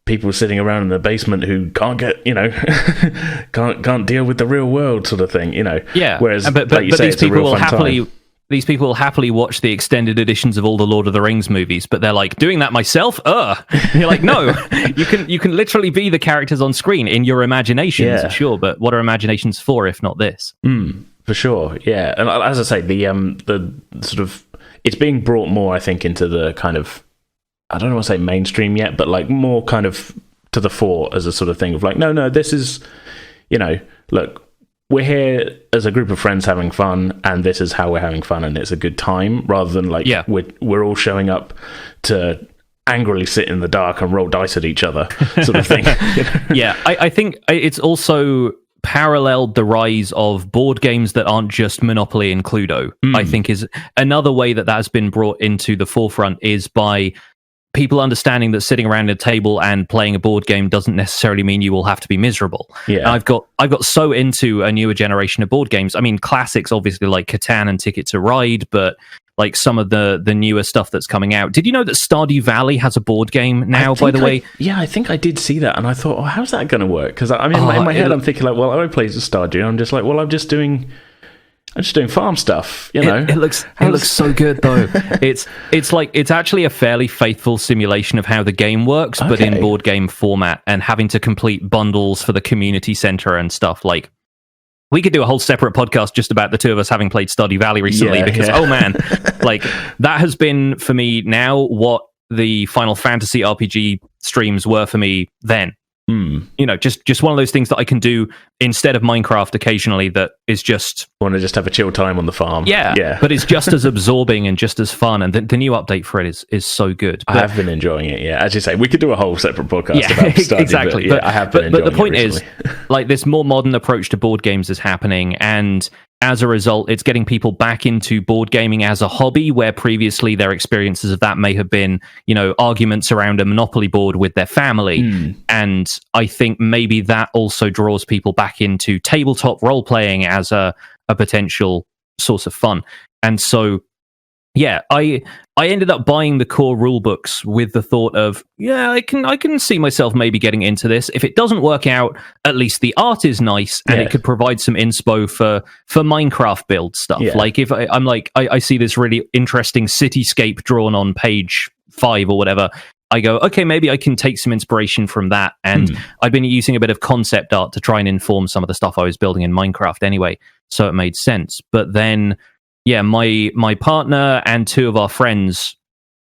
people sitting around in the basement who can't get can't deal with the real world sort of thing. Whereas but like you say, these it's a people real will fun happily time. These people will happily watch the extended editions of all the Lord of the Rings movies, but they're like, doing that myself? You're like, no, you can literally be the characters on screen in your imaginations, sure, but what are imaginations for if not this? For sure, yeah. And as I say, the sort of, it's being brought more, I think, into the kind of, I don't want to say mainstream yet, but like more kind of to the fore as a sort of thing of like, no, this is, look, we're here as a group of friends having fun, and this is how we're having fun, and it's a good time, rather than like we're all showing up to angrily sit in the dark and roll dice at each other sort of thing. Yeah, I think it's also paralleled the rise of board games that aren't just Monopoly and Cluedo. I think is another way that has been brought into the forefront, is by people understanding that sitting around a table and playing a board game doesn't necessarily mean you will have to be miserable. And I've got so into a newer generation of board games. I mean, classics obviously like Catan and Ticket to Ride, but like some of the newer stuff that's coming out. Did you know that Stardew Valley has a board game now, by the way? Yeah, I think I did see that, and I thought, oh, how's that going to work? Because I mean, in my head, I'm thinking like, well, I play Stardew, and I'm just like, well, I'm just doing farm stuff, It looks so good though. It's actually a fairly faithful simulation of how the game works, but in board game format, and having to complete bundles for the community center and stuff. Like, we could do a whole separate podcast just about the two of us having played Stardew Valley recently, because oh man, like that has been for me now what the Final Fantasy RPG streams were for me then. Just one of those things that I can do instead of Minecraft occasionally, that is just want to just have a chill time on the farm. Yeah. But it's just as absorbing and just as fun, and the new update for it is so good. I have been enjoying it. Yeah, as you say, we could do a whole separate podcast about Stardew, exactly. But I have been enjoying it. But the point is, like, this more modern approach to board games is happening, and as a result, it's getting people back into board gaming as a hobby, where previously their experiences of that may have been, arguments around a Monopoly board with their family. And I think maybe that also draws people back into tabletop role-playing as a potential source of fun. And so, yeah, I ended up buying the core rule books with the thought of, I can see myself maybe getting into this. If it doesn't work out, at least the art is nice, and it could provide some inspo for Minecraft build stuff. Like, if I see this really interesting cityscape drawn on page 5 or whatever, I go, okay, maybe I can take some inspiration from that. And I've been using a bit of concept art to try and inform some of the stuff I was building in Minecraft anyway, so it made sense. But then, my partner and 2 of our friends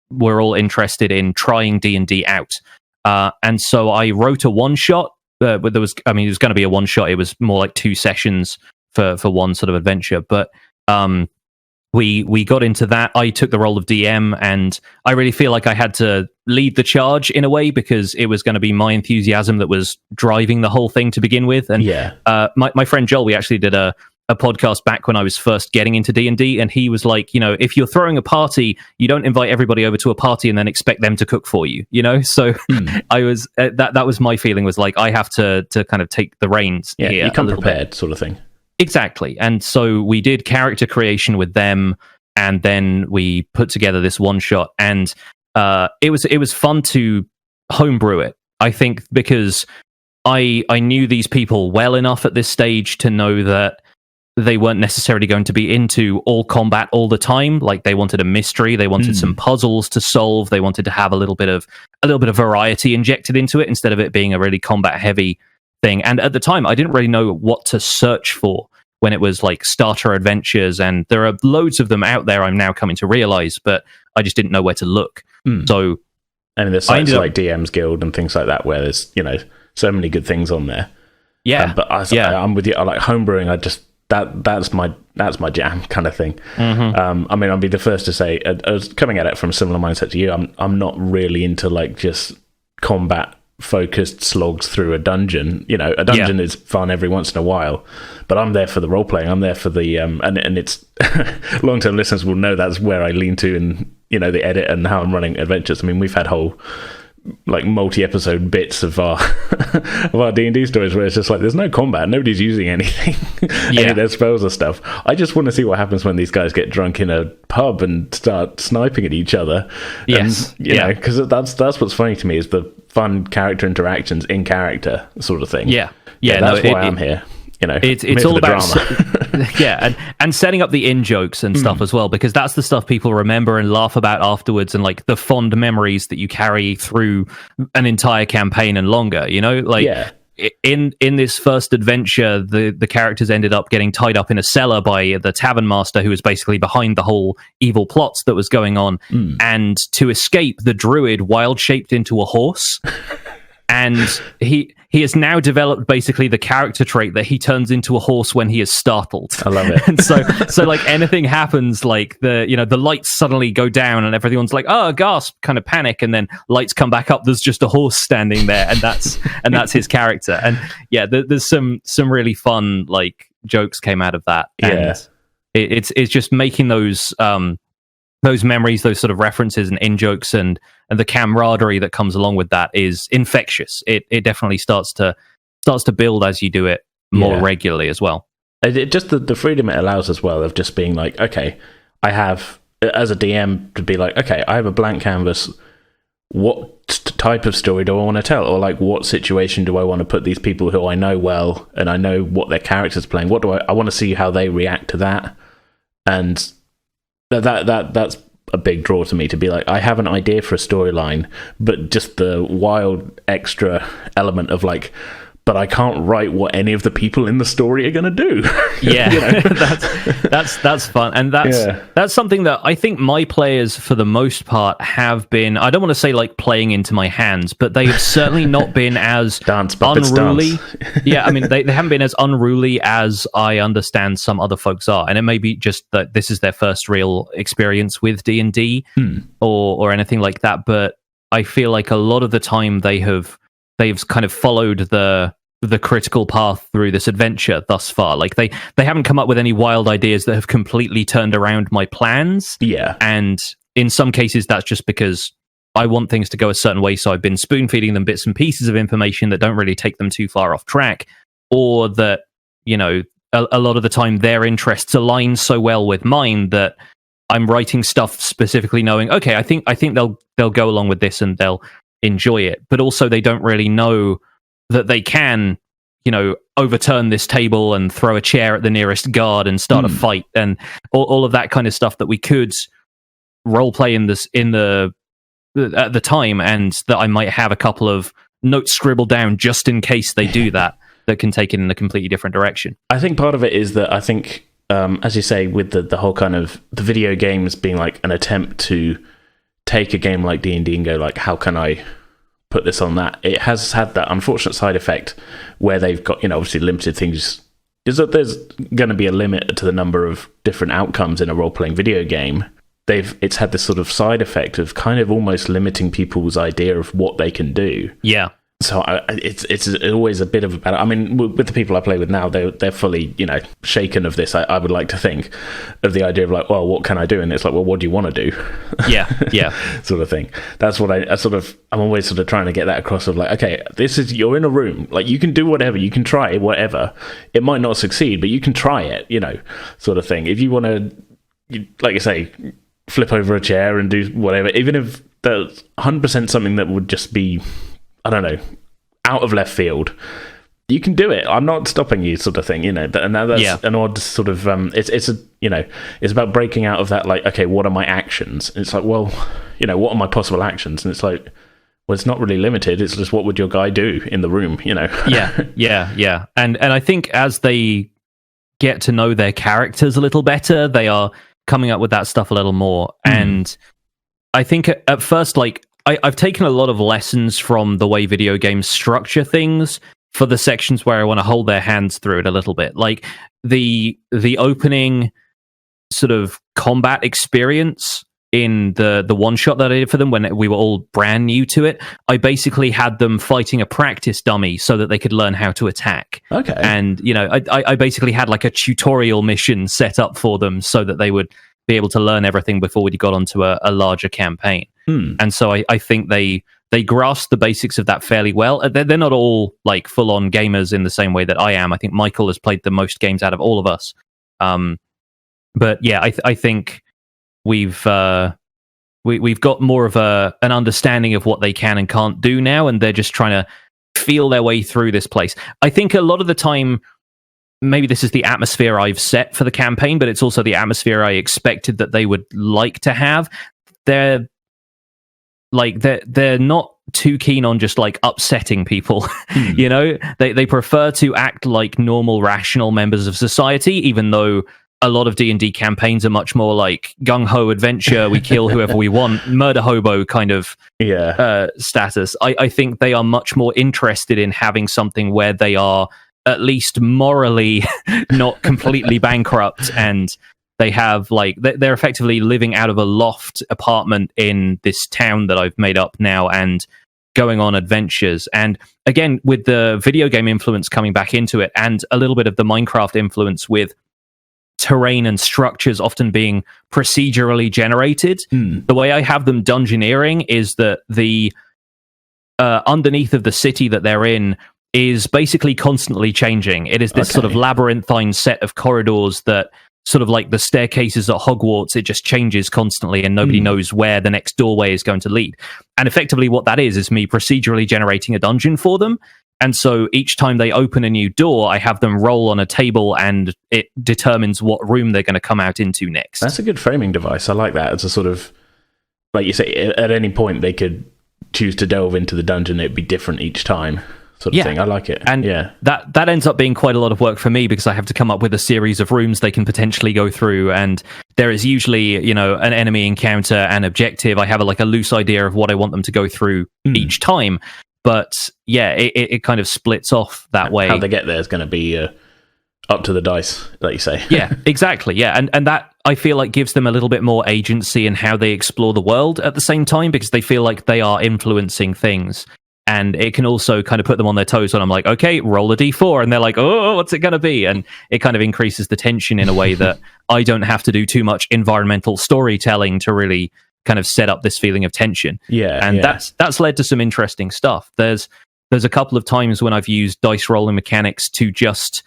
were all interested in trying D&D out. And so I wrote a one shot. But it was going to be a one shot. It was more like 2 sessions for one sort of adventure. But we got into that. I took the role of DM, and I really feel like I had to lead the charge in a way, because it was going to be my enthusiasm that was driving the whole thing to begin with. And my friend Joel, we actually did a podcast back when I was first getting into D&D, and he was like, if you're throwing a party, you don't invite everybody over to a party and then expect them to cook for you, So I was that was my feeling, was like, I have to kind of take the reins. Yeah, you come prepared, sort of thing. Exactly. And so we did character creation with them, and then we put together this one shot, and it was fun to homebrew it, I think, because I knew these people well enough at this stage to know that they weren't necessarily going to be into all combat all the time. Like, they wanted a mystery, they wanted some puzzles to solve, they wanted to have a little bit of variety injected into it, instead of it being a really combat heavy thing. And at the time, I didn't really know what to search for when it was like starter adventures, and there are loads of them out there, I'm now coming to realize, but I just didn't know where to look. So there's sites like DM's Guild and things like that, where there's so many good things on there. But I'm with you. I like homebrewing. That's my jam, kind of thing. I'll be the first to say, I was coming at it from a similar mindset to you. I'm not really into like just combat focused slogs through a dungeon. A dungeon is fun every once in a while, but I'm there for the role playing. I'm there for the and it's long term listeners will know that's where I lean to in the edit and how I'm running adventures. We've had whole like multi-episode bits of our of our D&D stories where it's just like, there's no combat, nobody's using anything, any of their spells or stuff. I just want to see what happens when these guys get drunk in a pub and start sniping at each other. Because that's what's funny to me, is the fun character interactions in character sort of thing. That's why I'm here. It's all about and setting up the in jokes and stuff as well, because that's the stuff people remember and laugh about afterwards, and like the fond memories that you carry through an entire campaign and longer. In this first adventure, the characters ended up getting tied up in a cellar by the tavern master, who was basically behind the whole evil plots that was going on. And to escape, the druid wild shaped into a horse. And he has now developed basically the character trait that he turns into a horse when he is startled. I love it. And so like anything happens, like the lights suddenly go down and everyone's like, oh, gasp, kind of panic, and then lights come back up. There's just a horse standing there, and that's his character. And there's some really fun like jokes came out of that. And it's just making those memories, those sort of references and in jokes, and the camaraderie that comes along with that is infectious. It definitely starts to build as you do it more regularly as well. It just the freedom it allows as well, of just being like, okay, I have, as a DM, to be like, okay, I have a blank canvas. What type of story do I want to tell? Or like, what situation do I want to put these people who I know well, and I know what their character's playing? What do I want to see how they react to that? And that's a big draw to me, to be like, I have an idea for a storyline, but just the wild extra element of like, but I can't write what any of the people in the story are going to do. That's fun, and that's something that I think my players, for the most part, have been. I don't want to say like playing into my hands, but they've certainly not been as unruly. They haven't been as unruly as I understand some other folks are, and it may be just that this is their first real experience with D&D or anything like that. But I feel like a lot of the time they've kind of followed the critical path through this adventure thus far. Like they haven't come up with any wild ideas that have completely turned around my plans. And in some cases that's just because I want things to go a certain way, so I've been spoon feeding them bits and pieces of information that don't really take them too far off track, or that a lot of the time their interests align so well with mine that I'm writing stuff specifically knowing, okay, I think they'll go along with this and they'll enjoy it, but also they don't really know that they can, overturn this table and throw a chair at the nearest guard and start a fight, and all of that kind of stuff that we could role play at the time, and that I might have a couple of notes scribbled down just in case they do that can take it in a completely different direction. I think part of it is that I think, as you say, with the whole kind of the video games being like an attempt to take a game like D&D and go like, how can I put this on that. It has had that unfortunate side effect where they've got, obviously limited things. Is that there's going to be a limit to the number of different outcomes in a role-playing video game. It's had this sort of side effect of kind of almost limiting people's idea of what they can do. Yeah. So it's always a bit of a battle. I mean, with the people I play with now, they're fully, shaken of this. I would like to think of the idea of like, well, what can I do? And it's like, well, what do you want to do? Yeah. Sort of thing. That's what I'm always sort of trying to get that across of like, okay, you're in a room, like you can do whatever, you can try whatever. It might not succeed, but you can try it, sort of thing. If you want to, like you say, flip over a chair and do whatever, even if that's 100% something that would just be, I don't know, out of left field, you can do it. I'm not stopping you, sort of thing, and that's an odd sort of it's about breaking out of that, like, okay, what are my actions? And it's like, well, what are my possible actions? And it's like, well, it's not really limited. It's just, what would your guy do in the room? Yeah. And I think as they get to know their characters a little better, they are coming up with that stuff a little more. And I think at first, like, I've taken a lot of lessons from the way video games structure things for the sections where I want to hold their hands through it a little bit. Like the opening sort of combat experience in the one shot that I did for them when we were all brand new to it, I basically had them fighting a practice dummy so that they could learn how to attack. Okay. And, I basically had like a tutorial mission set up for them so that they would be able to learn everything before we got onto a larger campaign. And so I think they grasp the basics of that fairly well. They're not all like full-on gamers in the same way that I am. I think Michael has played the most games out of all of us. But yeah, I think we've got more of an understanding of what they can and can't do now, and they're just trying to feel their way through this place. I think a lot of the time, maybe this is the atmosphere I've set for the campaign, but it's also the atmosphere I expected that they would like to have. They're not too keen on just like upsetting people. They prefer to act like normal, rational members of society, even though a lot of D&D campaigns are much more like gung-ho adventure, we kill whoever we want, murder hobo kind of status. I think they are much more interested in having something where they are at least morally not completely bankrupt, and they have they're effectively living out of a loft apartment in this town that I've made up now and going on adventures. And again, with the video game influence coming back into it and a little bit of the Minecraft influence with terrain and structures often being procedurally generated, the way I have them dungeoneering is that the underneath of the city that they're in is basically constantly changing. It is this sort of labyrinthine set of corridors that sort of like the staircases at Hogwarts, it just changes constantly and nobody knows where the next doorway is going to lead. And effectively what that is me procedurally generating a dungeon for them. And so each time they open a new door, I have them roll on a table and it determines what room they're going to come out into next. That's a good framing device. I like that. It's a sort of, like you say, at any point they could choose to delve into the dungeon. It'd be different each time. Sort of thing. I like it. And that ends up being quite a lot of work for me because I have to come up with a series of rooms they can potentially go through, and there is usually, an enemy encounter and objective. I have a loose idea of what I want them to go through each time, but it kind of splits off that way. How they get there is going to be up to the dice, like you say. Yeah, exactly. Yeah, and that I feel like gives them a little bit more agency in how they explore the world at the same time, because they feel like they are influencing things. And it can also kind of put them on their toes when I'm like, okay, roll a d4. And they're like, oh, what's it going to be? And it kind of increases the tension in a way that I don't have to do too much environmental storytelling to really kind of set up this feeling of tension. And that's led to some interesting stuff. There's a couple of times when I've used dice rolling mechanics to just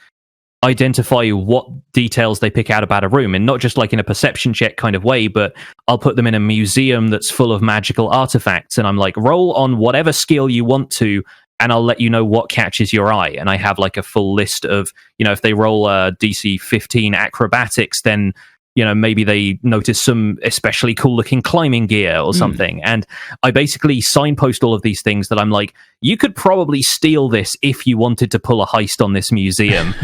identify what details they pick out about a room, and not just like in a perception check kind of way, but I'll put them in a museum that's full of magical artifacts, and I'm like, roll on whatever skill you want to, and I'll let you know what catches your eye. And I have like a full list of, if they roll a DC 15 acrobatics, then maybe they notice some especially cool looking climbing gear or something. And I basically signpost all of these things that I'm like, you could probably steal this if you wanted to pull a heist on this museum.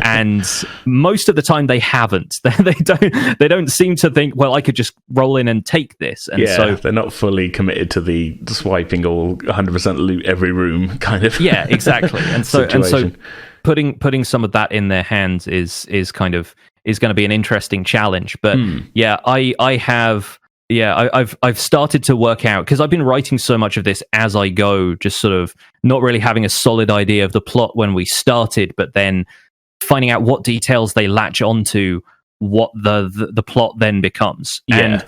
And most of the time they haven't. They don't seem to think, well, I could just roll in and take this. And so they're not fully committed to the swiping all 100% loot every room kind of. Yeah, exactly. And so putting some of that in their hands is going to be an interesting challenge. But I've started to work out, because I've been writing so much of this as I go, just sort of not really having a solid idea of the plot when we started, but then finding out what details they latch onto, what the plot then becomes. And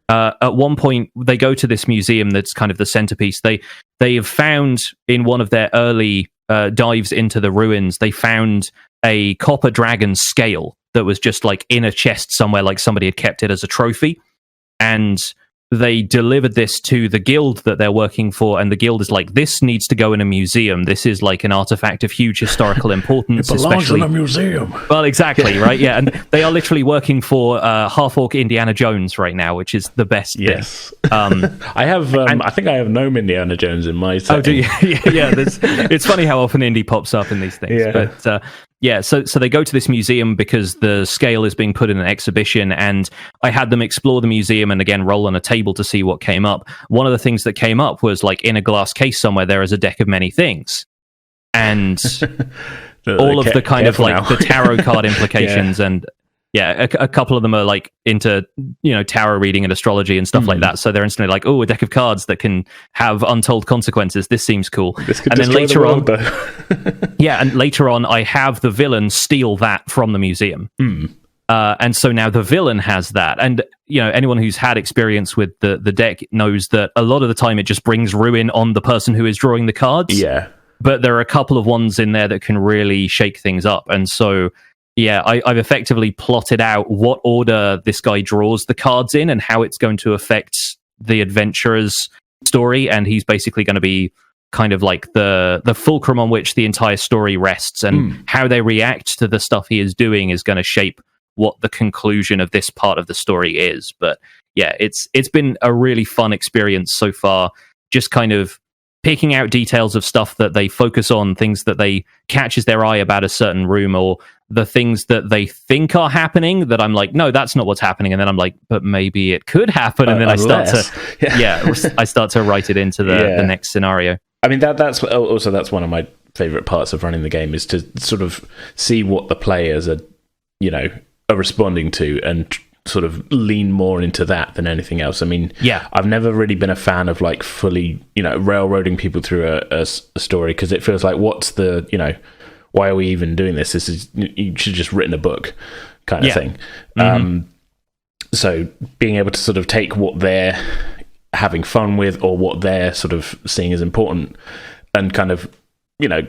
at one point they go to this museum that's kind of the centerpiece. They have found, in one of their early dives into the ruins, they found a copper dragon scale that was just like in a chest somewhere, like somebody had kept it as a trophy. And they delivered this to the guild that they're working for, and the guild is like, this needs to go in a museum. This is like an artifact of huge historical importance. It belongs in a museum. Well, exactly, right? Yeah, and they are literally working for half-orc Indiana Jones right now, which is the best thing. Yes. I have, I think I have Gnome Indiana Jones in my setting. Oh, do you? Yeah. It's funny how often Indy pops up in these things. Yeah. But so they go to this museum because the scale is being put in an exhibition, and I had them explore the museum and again roll on a table to see what came up. One of the things that came up was, like, in a glass case somewhere there is a deck of many things, and all of the kind of like the tarot card implications and a couple of them are like into tarot reading and astrology and stuff like that, so they're instantly like, oh, a deck of cards that can have untold consequences, this seems cool. And then later on and later on I have the villain steal that from the museum. And so now the villain has that, and anyone who's had experience with the deck knows that a lot of the time it just brings ruin on the person who is drawing the cards. But there are a couple of ones in there that can really shake things up, and so I've effectively plotted out what order this guy draws the cards in and how it's going to affect the adventurer's story, and he's basically going to be kind of like the fulcrum on which the entire story rests, and how they react to the stuff he is doing is going to shape what the conclusion of this part of the story is. But it's been a really fun experience so far, just kind of picking out details of stuff that they focus on, things that they catches their eye about a certain room, or the things that they think are happening that I'm like, no, that's not what's happening, and then I'm like, but maybe it could happen, and then I start to write it into the next scenario. I mean, that's one of my favorite parts of running the game, is to sort of see what the players are responding to and sort of lean more into that than anything else. I mean, I've never really been a fan of like fully, railroading people through a story, because it feels like, what's the, why are we even doing this? This is, you should just written a book kind of thing. So being able to sort of take what they're having fun with, or what they're sort of seeing as important, and kind of,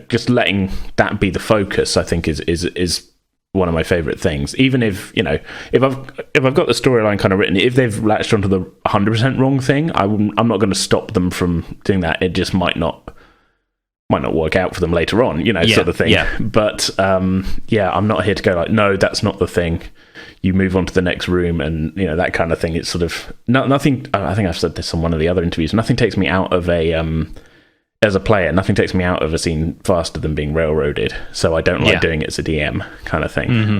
just letting that be the focus, I think is one of my favorite things. Even if if I've got the storyline kind of written, if they've latched onto the 100% wrong thing, I'm not going to stop them from doing that. It just might not work out for them later on, sort of thing. But I'm not here to go like, no, that's not the thing, you move on to the next room, and that kind of thing. It's sort of nothing. I think I've said this on one of the other interviews, nothing takes me out of as a player, nothing takes me out of a scene faster than being railroaded. So I don't like doing it as a DM kind of thing.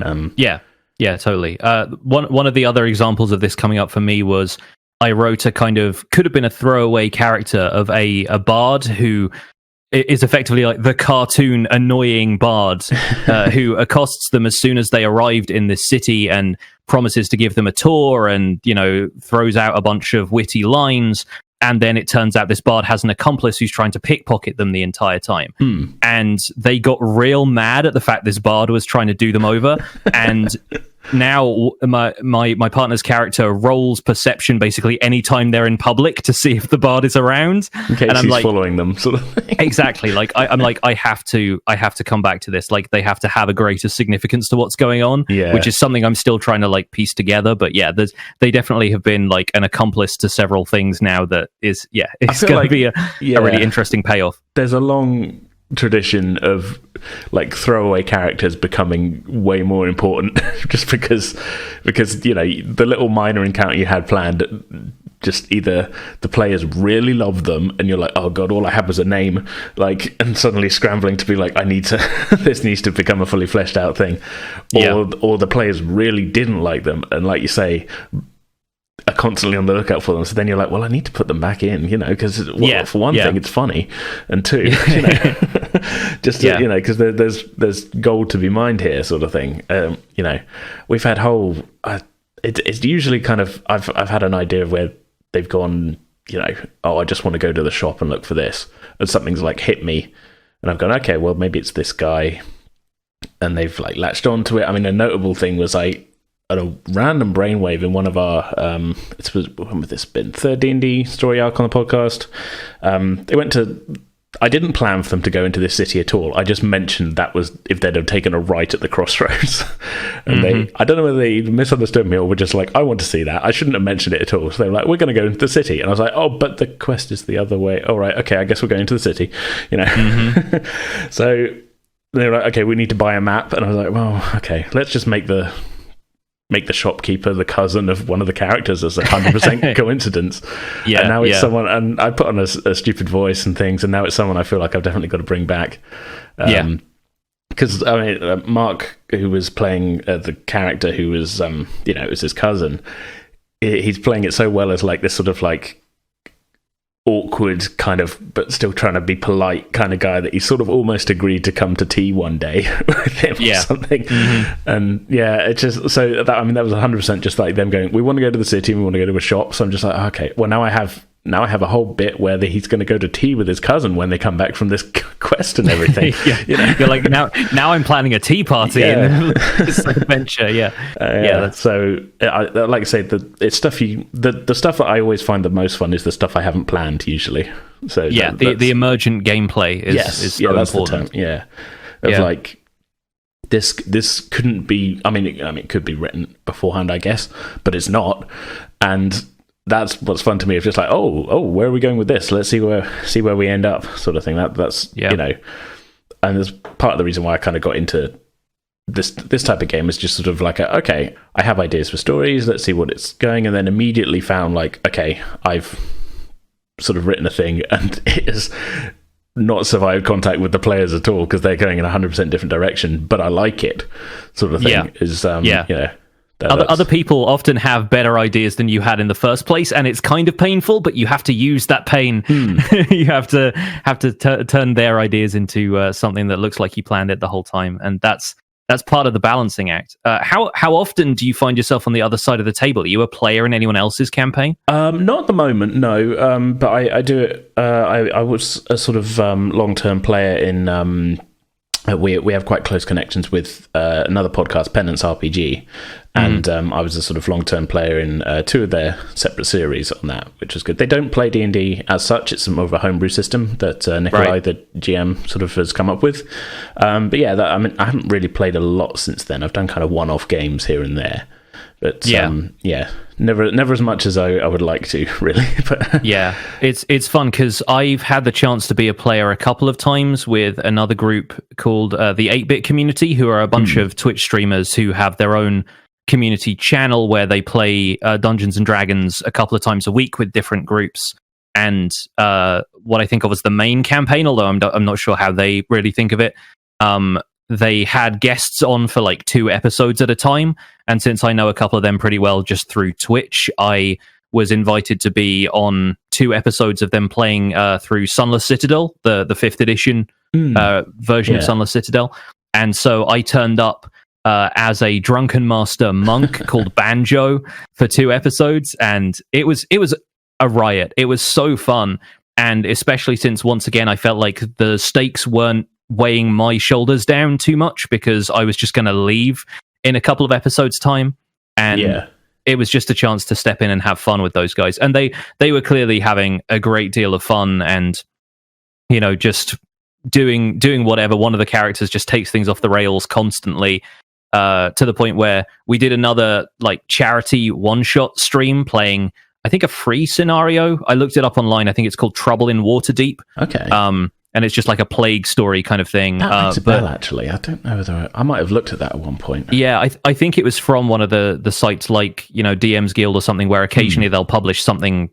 Totally. One of the other examples of this coming up for me was, I wrote a kind of, could have been a throwaway character of a bard who is effectively like the cartoon annoying bard who accosts them as soon as they arrived in this city and promises to give them a tour, and throws out a bunch of witty lines. And then it turns out this bard has an accomplice who's trying to pickpocket them the entire time. And they got real mad at the fact this bard was trying to do them over. And now my partner's character rolls perception basically anytime they're in public to see if the bard is around. In case he's following them, sort of thing. Exactly. Like I'm like, I have to come back to this. Like, they have to have a greater significance to what's going on, which is something I'm still trying to like piece together. But they definitely have been like an accomplice to several things now that is it's going to be a really interesting payoff. There's a long tradition of like throwaway characters becoming way more important just because you know, the little minor encounter you had planned, just either the players really love them and you're like, oh god, all I had was a name, like, and suddenly scrambling to be like, I need to this needs to become a fully fleshed out thing, or the players really didn't like them and, like you say, are constantly on the lookout for them. So then you're like, well, I need to put them back in, you know, because for one thing, it's funny, and two, you know, just to, you know, because there's gold to be mined here, sort of thing. You know, we've had whole. It's usually kind of I've had an idea of where they've gone, you know, oh, I just want to go to the shop and look for this, and something's like hit me, and I've gone, okay, well, maybe it's this guy, and they've like latched onto it. I mean, a notable thing was a random brainwave in one of our when would this been third D&D story arc on the podcast. They went to. I didn't plan for them to go into this city at all. I just mentioned that was if they'd have taken a right at the crossroads. And I don't know whether they misunderstood me or were just like, I want to see that. I shouldn't have mentioned it at all. So they were like, we're going to go into the city. And I was like, oh, but the quest is the other way. All right, okay, I guess we're going to the city. You know? So they were like, okay, we need to buy a map. And I was like, well, okay, let's just make the shopkeeper the cousin of one of the characters as 100% coincidence. Yeah, and now it's someone, and I put on a stupid voice and things, and now it's someone I feel like I've definitely got to bring back. Because I mean, Mark, who was playing the character who was, you know, it was his cousin. He's playing it so well as like this sort of like awkward kind of, but still trying to be polite kind of guy that he sort of almost agreed to come to tea one day with him or something. And it's just so that, I mean, that was 100% just like them going, we want to go to the city and we want to go to a shop. So I'm just like, okay, well, now I have a whole bit where he's going to go to tea with his cousin when they come back from this quest and everything. You know? You're like, now I'm planning a tea party in this adventure. So like I say, it's stuff the stuff that I always find the most fun is the stuff I haven't planned usually. So the emergent gameplay is so that's important. The term. Like this couldn't be. I mean, it could be written beforehand, I guess, but it's not. And that's what's fun to me. It's just like, oh, where are we going with this? Let's see where we end up, sort of thing. That's you know, and there's part of the reason why I kind of got into this type of game is just sort of like, okay, I have ideas for stories. Let's see what it's going, and then immediately found like, okay, I've sort of written a thing, and it has not survived contact with the players at all because they're going in a 100% different direction. But I like it, sort of thing. Is you know. Other people often have better ideas than you had in the first place, and it's kind of painful, but you have to use that pain. You have to turn their ideas into something that looks like you planned it the whole time, and that's part of the balancing act. How often do you find yourself on the other side of the table? Are you a player in anyone else's campaign? Not at the moment, no. But I do it. I was a sort of long-term player in. We have quite close connections with another podcast, Penance RPG, and I was a sort of long-term player in two of their separate series on that, which was good. They don't play D&D as such; it's more of a homebrew system that Nikolai, the GM, sort of has come up with. But yeah, I mean, I haven't really played a lot since then. I've done kind of one-off games here and there, but never as much as I would like to, really. But yeah, it's fun because I've had the chance to be a player a couple of times with another group called the 8-Bit Community, who are a bunch of Twitch streamers who have their own community channel where they play Dungeons and Dragons a couple of times a week with different groups. And what I think of as the main campaign, although I'm not sure how they really think of it, they had guests on for like 2 episodes at a time. And since I know a couple of them pretty well just through Twitch, I was invited to be on 2 episodes of them playing through Sunless Citadel, the 5th edition version of Sunless Citadel. And so I turned up as a drunken master monk called Banjo for 2 episodes, and it was a riot. It was so fun, and especially since once again I felt like the stakes weren't weighing my shoulders down too much because I was just going to leave in a couple of episodes time, and it was just a chance to step in and have fun with those guys, and they were clearly having a great deal of fun, and you know, just doing whatever. One of the characters just takes things off the rails constantly, to the point where we did another like charity one-shot stream playing, I think, a free scenario. I looked it up online. I think it's called Trouble in Waterdeep. Okay. and it's just like a plague story kind of thing. That rings a bell, actually. I don't know whether I might have looked at that at one point. Yeah, I think it was from one of the sites like, DM's Guild or something, where occasionally they'll publish something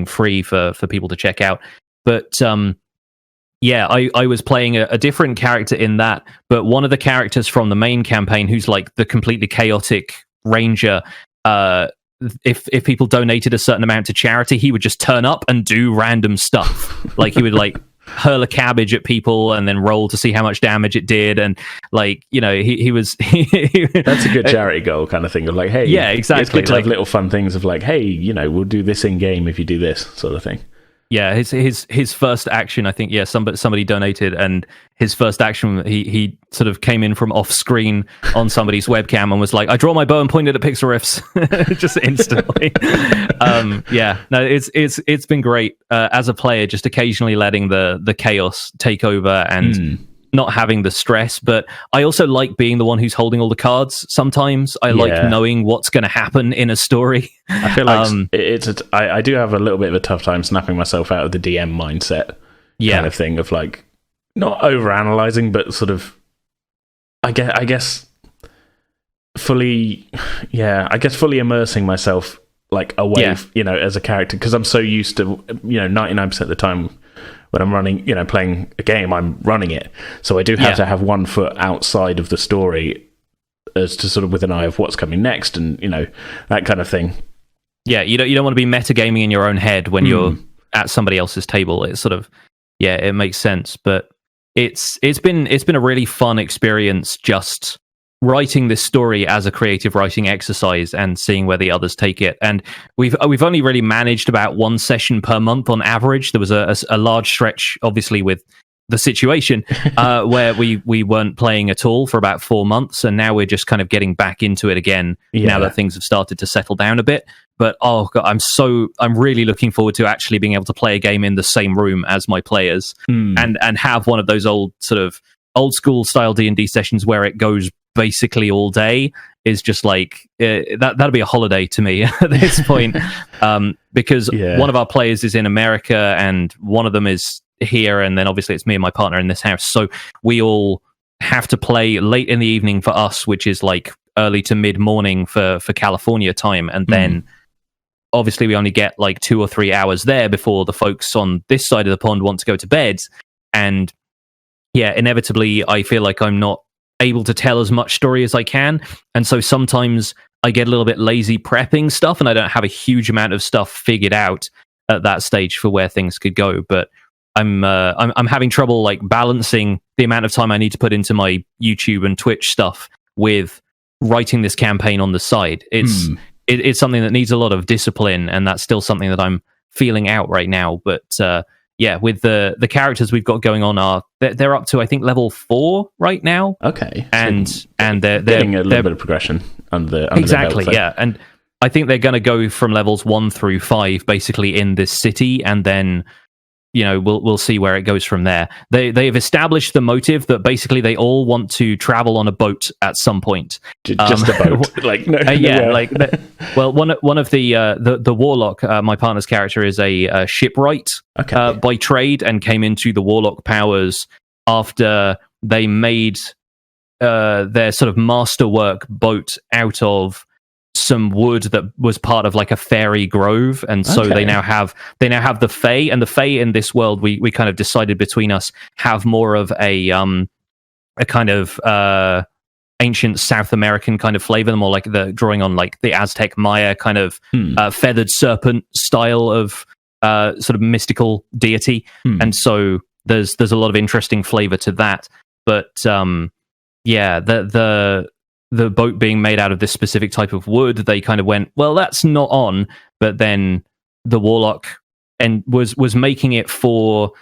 free for people to check out. But yeah, I was playing a different character in that, but one of the characters from the main campaign, who's like the completely chaotic ranger, if people donated a certain amount to charity, he would just turn up and do random stuff. Like he would like hurl a cabbage at people and then roll to see how much damage it did, and like he was that's a good charity goal kind of thing of like, hey, yeah, exactly, it's good to have little fun things of like, hey, we'll do this in game if you do this sort of thing. Yeah, his first action, I think, somebody donated, and his first action, he sort of came in from off screen on somebody's webcam and was like, "I draw my bow and pointed at Pixlriffs," just instantly. Yeah, no, it's been great as a player, just occasionally letting the chaos take over and not having the stress. But I also like being the one who's holding all the cards. Sometimes I like knowing what's going to happen in a story. I feel like I do have a little bit of a tough time snapping myself out of the DM mindset kind of thing of like not over analyzing, but sort of I guess fully immersing myself like away as a character, because I'm so used to 99% of the time when I'm running, playing a game, I'm running it. So I do have to have one foot outside of the story as to sort of with an eye of what's coming next, and that kind of thing. Yeah, you don't want to be metagaming in your own head when you're at somebody else's table. It's sort of it makes sense, but it's been a really fun experience just writing this story as a creative writing exercise and seeing where the others take it. And we've only really managed about one session per month on average. There was a large stretch, obviously, with the situation where we weren't playing at all for about 4 months, and now we're just kind of getting back into it again now that things have started to settle down a bit. But oh god, I'm really looking forward to actually being able to play a game in the same room as my players and have one of those old school style D&D sessions where it goes basically all day. Is just like that'll be a holiday to me at this point, because one of our players is in America and one of them is here, and then obviously it's me and my partner in this house, so we all have to play late in the evening for us, which is like early to mid morning for California time, and then obviously we only get like 2 or 3 hours there before the folks on this side of the pond want to go to bed. And inevitably I feel like I'm not able to tell as much story as I can, and so sometimes I get a little bit lazy prepping stuff, and I don't have a huge amount of stuff figured out at that stage for where things could go. But I'm having trouble like balancing the amount of time I need to put into my YouTube and Twitch stuff with writing this campaign on the side. It's something that needs a lot of discipline, and that's still something that I'm feeling out right now. But with the characters we've got going on they're up to, I think, level 4 right now. Okay, and they're getting a little bit of progression under exactly, their belt, and I think they're going to go from levels 1 through 5 basically in this city, and then we'll see where it goes from there. They've established the motive that basically they all want to travel on a boat at some point. Just a boat, like no, one of the warlock, my partner's character, is a shipwright by trade, and came into the warlock powers after they made their sort of masterwork boat out of some wood that was part of like a fairy grove, and so they now have the Fae, and the Fae in this world we kind of decided between us have more of a kind of ancient South American kind of flavor, more like the drawing on like the Aztec Maya kind of feathered serpent style of sort of mystical deity, and so there's a lot of interesting flavor to that. But the boat being made out of this specific type of wood, they kind of went, well, that's not on. But then the warlock was making it for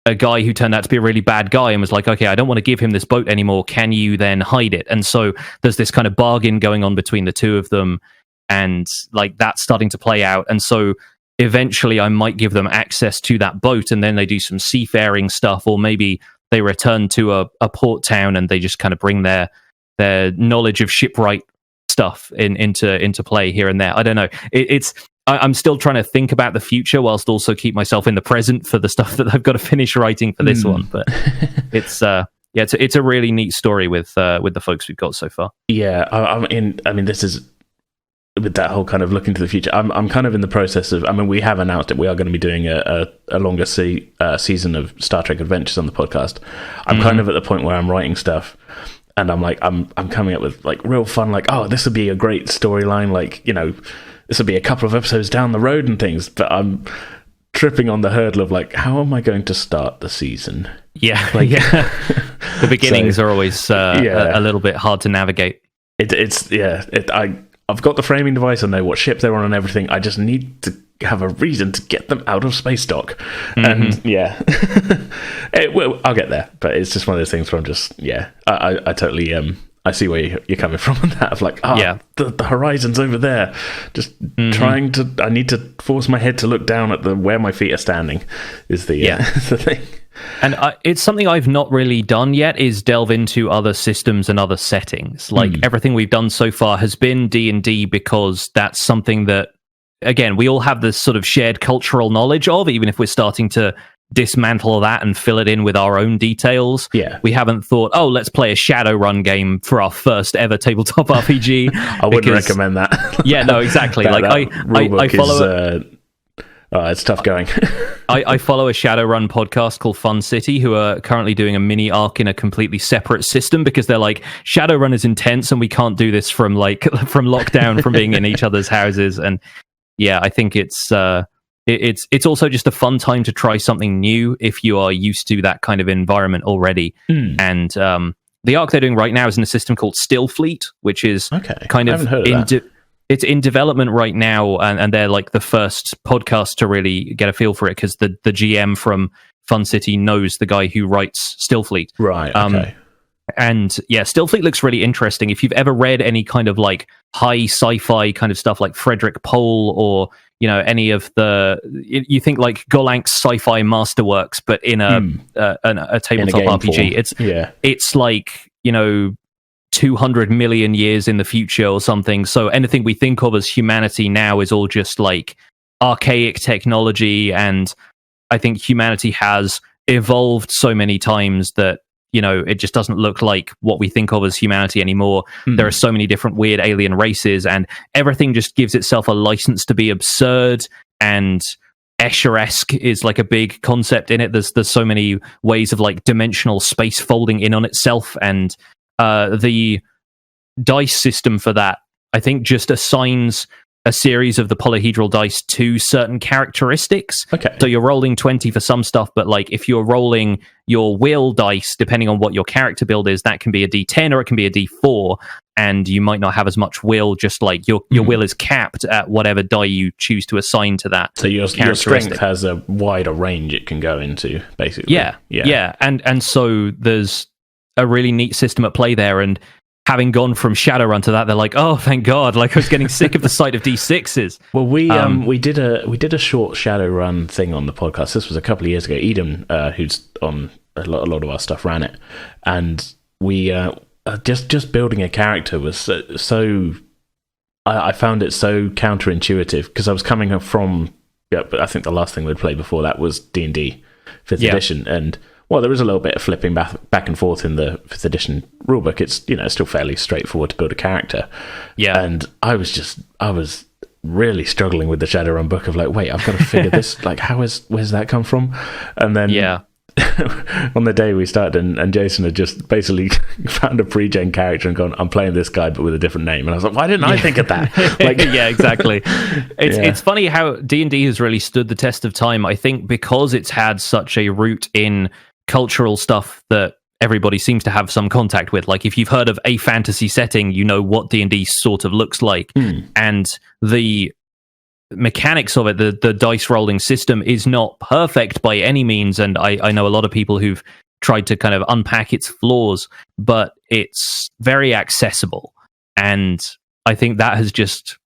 a guy who turned out to be a really bad guy, and was like, okay, I don't want to give him this boat anymore. Can you then hide it? And so there's this kind of bargain going on between the two of them, and like that's starting to play out. And so eventually I might give them access to that boat, and then they do some seafaring stuff, or maybe they return to a port town and they just kind of bring their knowledge of shipwright stuff into play here and there. I don't know. I'm still trying to think about the future whilst also keep myself in the present for the stuff that I've got to finish writing for this one. But it's a really neat story with the folks we've got so far. Yeah, I mean, this is with that whole kind of look into the future. I'm kind of in the process of. I mean, we have announced it. We are going to be doing a longer season of Star Trek Adventures on the podcast. I'm kind of at the point where I'm writing stuff. And I'm like, I'm coming up with like real fun, like, oh, this would be a great storyline, like, you know, this would be a couple of episodes down the road and things. But I'm tripping on the hurdle of like, how am I going to start the season? Yeah, like, the beginnings are always a little bit hard to navigate. I've got the framing device. I know what ship they're on and everything. I just need to have a reason to get them out of space dock. And I'll get there, but it's just one of those things where I'm just I totally I see where you're coming from on that, of like the horizon's over there, just trying to, I need to force my head to look down at where my feet are standing is the the thing. And it's something I've not really done yet, is delve into other systems and other settings. Like everything we've done so far has been D&D, because that's something that, again, we all have this sort of shared cultural knowledge of, even if we're starting to dismantle that and fill it in with our own details. Yeah. We haven't thought, oh, let's play a Shadowrun game for our first ever tabletop RPG. I wouldn't recommend that. Yeah, no, exactly. I follow it's tough going. I follow a Shadowrun podcast called Fun City, who are currently doing a mini arc in a completely separate system, because they're like, Shadowrun is intense and we can't do this from lockdown, from being in each other's houses. And yeah, I think it's also just a fun time to try something new if you are used to that kind of environment already. And the arc they're doing right now is in a system called Stillfleet, which is kind of it's in development right now, and they're like the first podcast to really get a feel for it, because the GM from Fun City knows the guy who writes Stillfleet. Right. Okay. And yeah, Stillfleet looks really interesting. If you've ever read any kind of like high sci-fi kind of stuff like Frederick Pohl, or any of you think like Golank's sci-fi masterworks, but in a tabletop RPG. It's like 200 million years in the future or something. So anything we think of as humanity now is all just like archaic technology, and I think humanity has evolved so many times that it just doesn't look like what we think of as humanity anymore. There are so many different weird alien races, and everything just gives itself a license to be absurd, and Escher-esque is like a big concept in it. There's so many ways of like dimensional space folding in on itself, and the dice system for that, I think, just assigns a series of the polyhedral dice to certain characteristics. Okay. So you're rolling 20 for some stuff, but like if you're rolling your will dice, depending on what your character build is, that can be a D10 or it can be a D4, and you might not have as much will, just like your will is capped at whatever die you choose to assign to that. So your strength has a wider range it can go into, basically. Yeah. And so there's a really neat system at play there, and having gone from Shadowrun to that, they're like, oh, thank God! Like, I was getting sick of the sight of D6s. Well, we did a short Shadowrun thing on the podcast. This was a couple of years ago. Eden, who's on a lot of our stuff, ran it, and we just building a character was so. I found it so counterintuitive, because I was coming from. Yeah, but I think the last thing we'd played before that was D&D 5th edition, and. Well, there is a little bit of flipping back and forth in the 5th edition rulebook. It's still fairly straightforward to build a character. Yeah, and I was really struggling with the Shadowrun book of like, wait, I've got to figure this. Like, where's that come from? And then on the day we started, and Jason had just basically found a pre-gen character and gone, I'm playing this guy but with a different name. And I was like, why didn't I think of that? Like, yeah, exactly. It's funny how D&D has really stood the test of time. I think because it's had such a root in cultural stuff that everybody seems to have some contact with. Like, if you've heard of a fantasy setting, you know what D&D sort of looks like. And the mechanics of it, the dice rolling system, is not perfect by any means, and I know a lot of people who've tried to kind of unpack its flaws, but it's very accessible, and I think that has just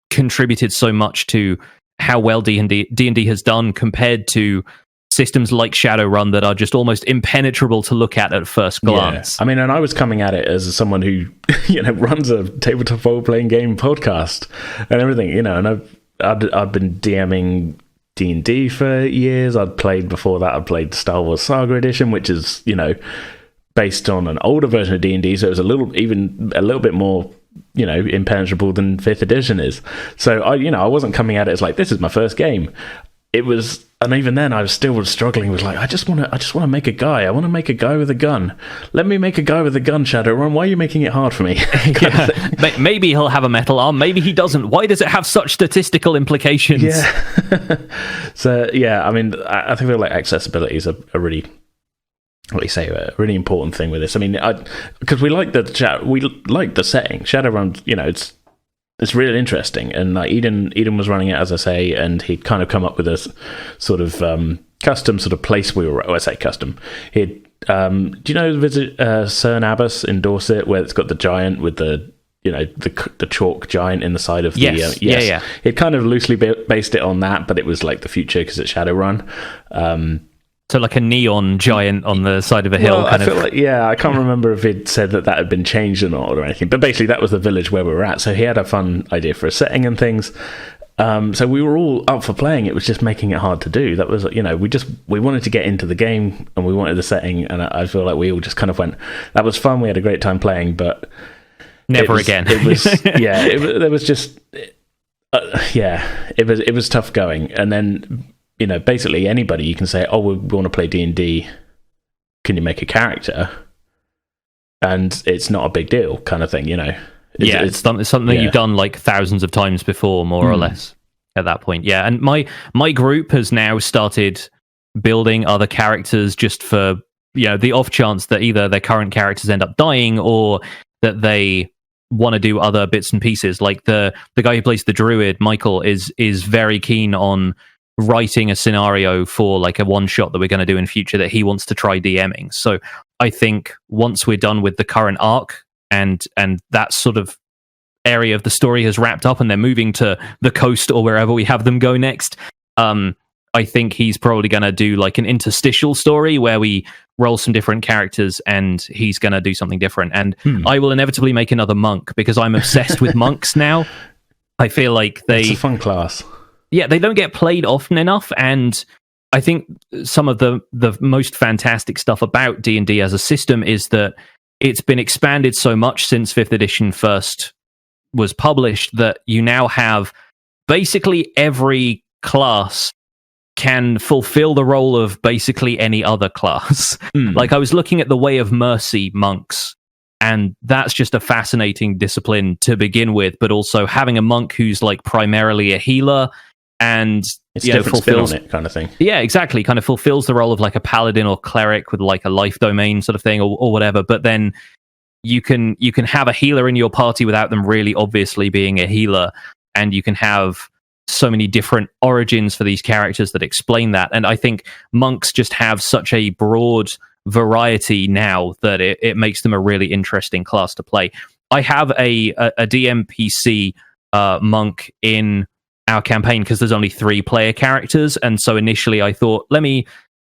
contributed so much to how well D&D has done compared to systems like Shadowrun that are just almost impenetrable to look at first glance. I mean, and I was coming at it as someone who runs a tabletop role-playing game podcast and everything, and I'd been DMing D&D for years. I'd played before that. I'd played Star Wars Saga Edition, which is, based on an older version of D&D, so it was a little bit more, impenetrable than 5th edition is. So I wasn't coming at it as like, this is my first game. It was, and even then I was still struggling with like, I just want to make a guy. I want to make a guy with a gun. Let me make a guy with a gun, Shadowrun. Why are you making it hard for me? Maybe he'll have a metal arm. Maybe he doesn't. Why does it have such statistical implications? Yeah. So yeah, I mean, I feel like accessibility is a really, what you say, a really important thing with this. I mean, because we like the setting. Shadowrun, it's really interesting, and like Eden was running it, as I say, and he'd kind of come up with a sort of custom sort of place we were. I say custom. He'd do you know visit Cern Abbas in Dorset, where it's got the giant with the the chalk giant in the side of the yes. Yeah. He'd kind of loosely based it on that, but it was like the future because it's Shadowrun. So like a neon giant on the side of a hill. Well, I feel like, I can't remember if he'd said that had been changed or not or anything. But basically, that was the village where we were at. So he had a fun idea for a setting and things. So we were all up for playing. It was just making it hard to do. That was, we wanted to get into the game and we wanted the setting. And I feel like we all just kind of went, that was fun. We had a great time playing, but never again. It was, there was just, it was tough going. And then, basically anybody, you can say, oh, we want to play D&D. Can you make a character? And it's not a big deal kind of thing, It's something you've done like thousands of times before, more or less, at that point. Yeah, and my group has now started building other characters just for, the off chance that either their current characters end up dying or that they want to do other bits and pieces. Like the guy who plays the druid, Michael, is very keen on writing a scenario for like a one shot that we're going to do in future that he wants to try DMing. So I think once we're done with the current arc and that sort of area of the story has wrapped up and they're moving to the coast or wherever we have them go next, I think he's probably going to do like an interstitial story where we roll some different characters and he's going to do something different. And I will inevitably make another monk because I'm obsessed with monks now. I feel like it's a fun class. Yeah, they don't get played often enough, and I think some of the most fantastic stuff about D&D as a system is that it's been expanded so much since 5th edition first was published that you now have basically every class can fulfill the role of basically any other class. Like I was looking at the Way of Mercy monks, and that's just a fascinating discipline to begin with, but also having a monk who's like primarily a healer and it's different fulfills spin on it kind of thing. Yeah, exactly. Kind of fulfills the role of like a paladin or cleric with like a life domain sort of thing or whatever. But then you can have a healer in your party without them really obviously being a healer, and you can have so many different origins for these characters that explain that. And I think monks just have such a broad variety now that it makes them a really interesting class to play. I have a DMPC monk in our campaign because there's only 3 player characters, and so initially I thought, let me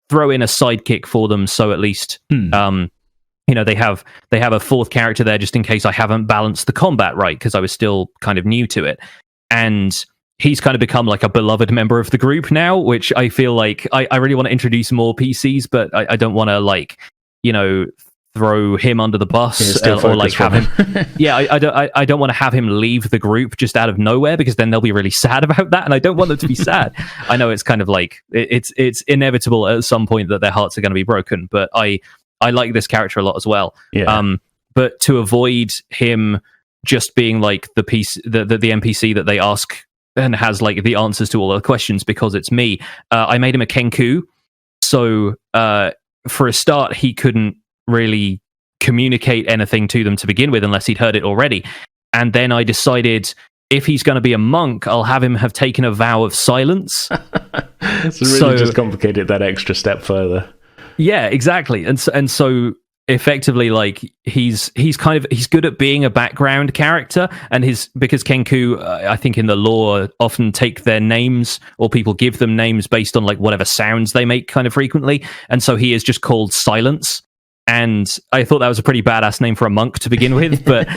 throw in a sidekick for them, so at least they have a 4th character there just in case I haven't balanced the combat right, because I was still kind of new to it. And he's kind of become like a beloved member of the group now, which I feel like I really want to introduce more PCs, but I don't want to throw him under the bus or like have him. I don't want to have him leave the group just out of nowhere, because then they'll be really sad about that, and I don't want them to be sad. I know it's kind of like it's inevitable at some point that their hearts are going to be broken, but I like this character a lot as well. But to avoid him just being like the NPC that they ask and has like the answers to all the questions because it's me, I made him a Kenku. So for a start, he couldn't really communicate anything to them to begin with unless he'd heard it already. And then I decided, if he's going to be a monk, I'll have him have taken a vow of silence. It's really just complicated that extra step further. Yeah, exactly. And so effectively, like he's good at being a background character, and because Kenku, I think in the lore, often take their names, or people give them names based on like whatever sounds they make kind of frequently, and so he is just called Silence. And I thought that was a pretty badass name for a monk to begin with. But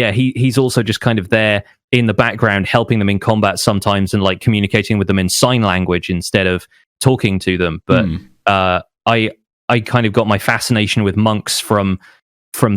he's also just kind of there in the background, helping them in combat sometimes and like communicating with them in sign language instead of talking to them. But I kind of got my fascination with monks from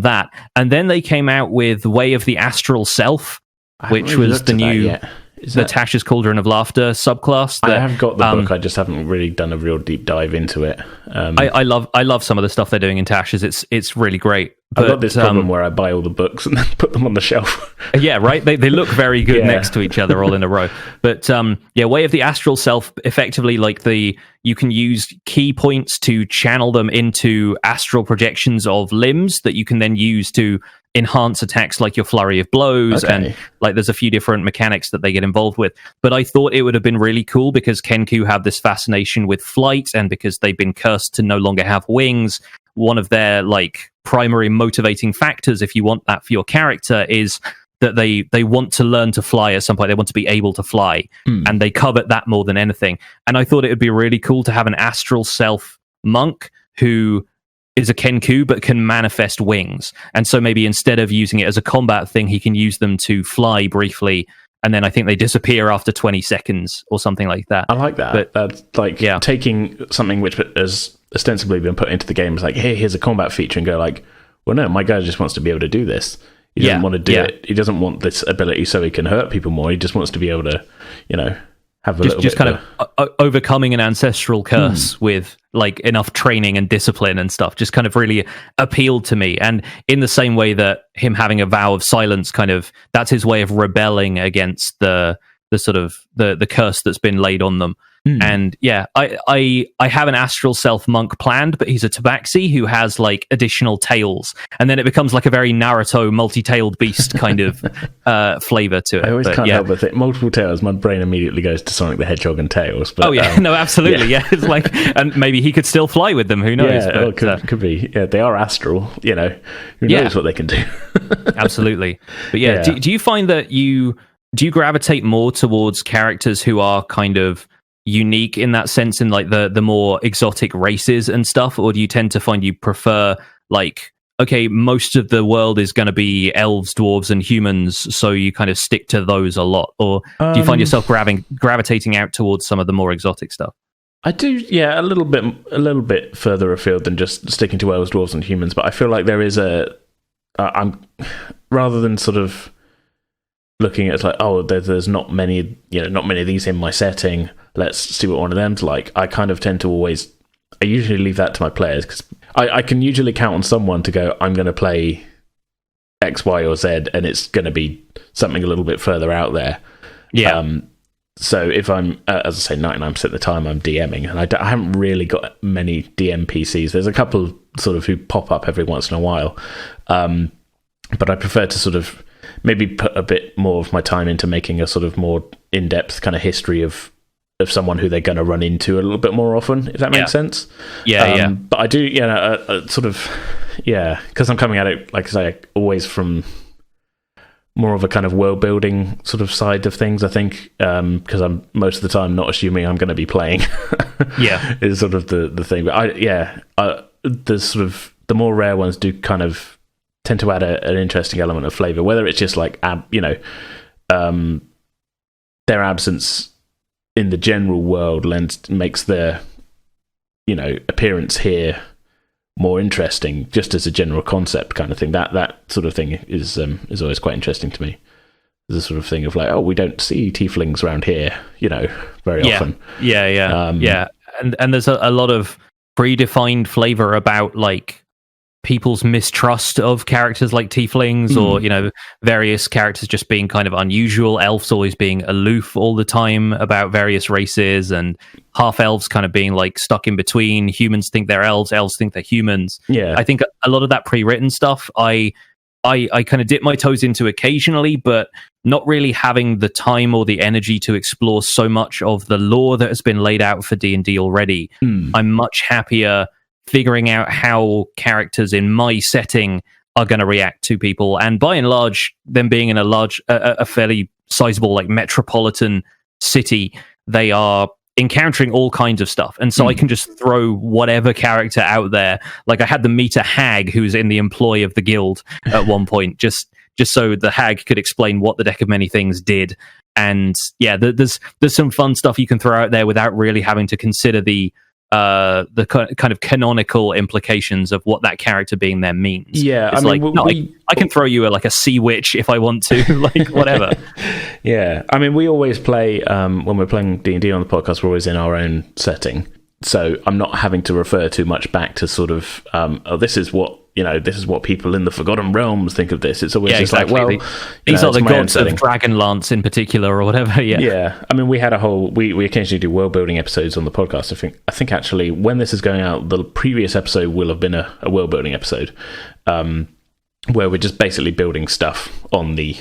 that. And then they came out with Way of the Astral Self, which was the new the Tasha's Cauldron of Laughter subclass. I have got the book. I just haven't really done a real deep dive into it. I love some of the stuff they're doing in Tasha's. It's really great. I've got this problem where I buy all the books and then put them on the shelf. Yeah, right. They look very good next to each other, all in a row. But Way of the Astral Self, effectively like you can use key points to channel them into astral projections of limbs that you can then use to enhance attacks like your flurry of blows, and like there's a few different mechanics that they get involved with. But I thought it would have been really cool because Kenku have this fascination with flight, and because they've been cursed to no longer have wings, one of their like primary motivating factors, if you want that for your character, is that they want to learn to fly at some point. They want to be able to fly, and they covet that more than anything. And I thought it would be really cool to have an astral self monk who is a Kenku but can manifest wings. And so maybe instead of using it as a combat thing, he can use them to fly briefly, and then I think they disappear after 20 seconds or something like that. I like that. But that's like taking something which has ostensibly been put into the game as like, hey, here's a combat feature, and go like, well, no, my guy just wants to be able to do this. He doesn't want to do it. He doesn't want this ability so he can hurt people more. He just wants to be able to, have a little bit kind of overcoming an ancestral curse with like enough training and discipline and stuff just kind of really appealed to me. And in the same way that him having a vow of silence, kind of that's his way of rebelling against the sort of the curse that's been laid on them. And I have an astral self monk planned, but he's a tabaxi who has like additional tails, and then it becomes like a very Naruto multi-tailed beast kind of flavor to it. I always can't help but think multiple tails. My brain immediately goes to Sonic the Hedgehog and Tails. But, no, absolutely, It's like, and maybe he could still fly with them. Who knows? Yeah, but, could be. Yeah, they are astral. Who knows what they can do? Absolutely. But do you find that you gravitate more towards characters who are kind of unique in that sense, in like the more exotic races and stuff, or do you tend to find you prefer like, okay, most of the world is going to be elves, dwarves, and humans, so you kind of stick to those a lot, or do you find yourself gravitating out towards some of the more exotic stuff? I do, a little bit further afield than just sticking to elves, dwarves, and humans. But I feel like there is I'm rather than sort of looking at like, oh, there's not many of these in my setting. Let's see what one of them's like. I kind of tend to I usually leave that to my players, because I can usually count on someone to go, I'm going to play X, Y, or Z, and it's going to be something a little bit further out there. Yeah. So if I'm, as I say, 99% of the time I'm DMing, and I haven't really got many DM PCs. There's a couple sort of who pop up every once in a while. But I prefer to sort of maybe put a bit more of my time into making a sort of more in-depth kind of history of someone who they're going to run into a little bit more often, if that makes sense. But I do, sort of, because I'm coming at it, like I say, always from more of a kind of world building sort of side of things, I think, because I'm most of the time not assuming I'm going to be playing. Is sort of the thing. But there's sort of, the more rare ones do kind of tend to add an interesting element of flavor, whether it's just like, their absence in the general world makes their appearance here more interesting, just as a general concept kind of thing. That sort of thing is always quite interesting to me. The sort of thing of like, oh, we don't see tieflings around here, very often. And there's a lot of predefined flavor about like people's mistrust of characters like tieflings, or various characters just being kind of unusual, elves always being aloof all the time about various races, and half elves kind of being like stuck in between. Humans think they're elves think they're humans. I think a lot of that pre-written stuff I kind of dip my toes into occasionally, but not really having the time or the energy to explore so much of the lore that has been laid out for D&D already. I'm much happier figuring out how characters in my setting are going to react to people, and by and large, them being in a fairly sizable like metropolitan city, they are encountering all kinds of stuff, and so I can just throw whatever character out there. Like I had them meet a hag who's in the employ of the guild at one point, just so the hag could explain what the Deck of Many Things did. And yeah, there's some fun stuff you can throw out there without really having to consider the kind of canonical implications of what that character being there means. Yeah, it's I can throw you a sea witch if I want to, like whatever. Yeah, I mean, we always play when we're playing D&D on the podcast. We're always in our own setting, so I'm not having to refer too much back to sort of this is what people in the Forgotten Realms think of this. It's always just exactly. like, these are the gods of Dragonlance in particular, or whatever. Yeah. I mean, we had we occasionally do world building episodes on the podcast. I think actually when this is going out, the previous episode will have been a world building episode, where we're just basically building stuff on the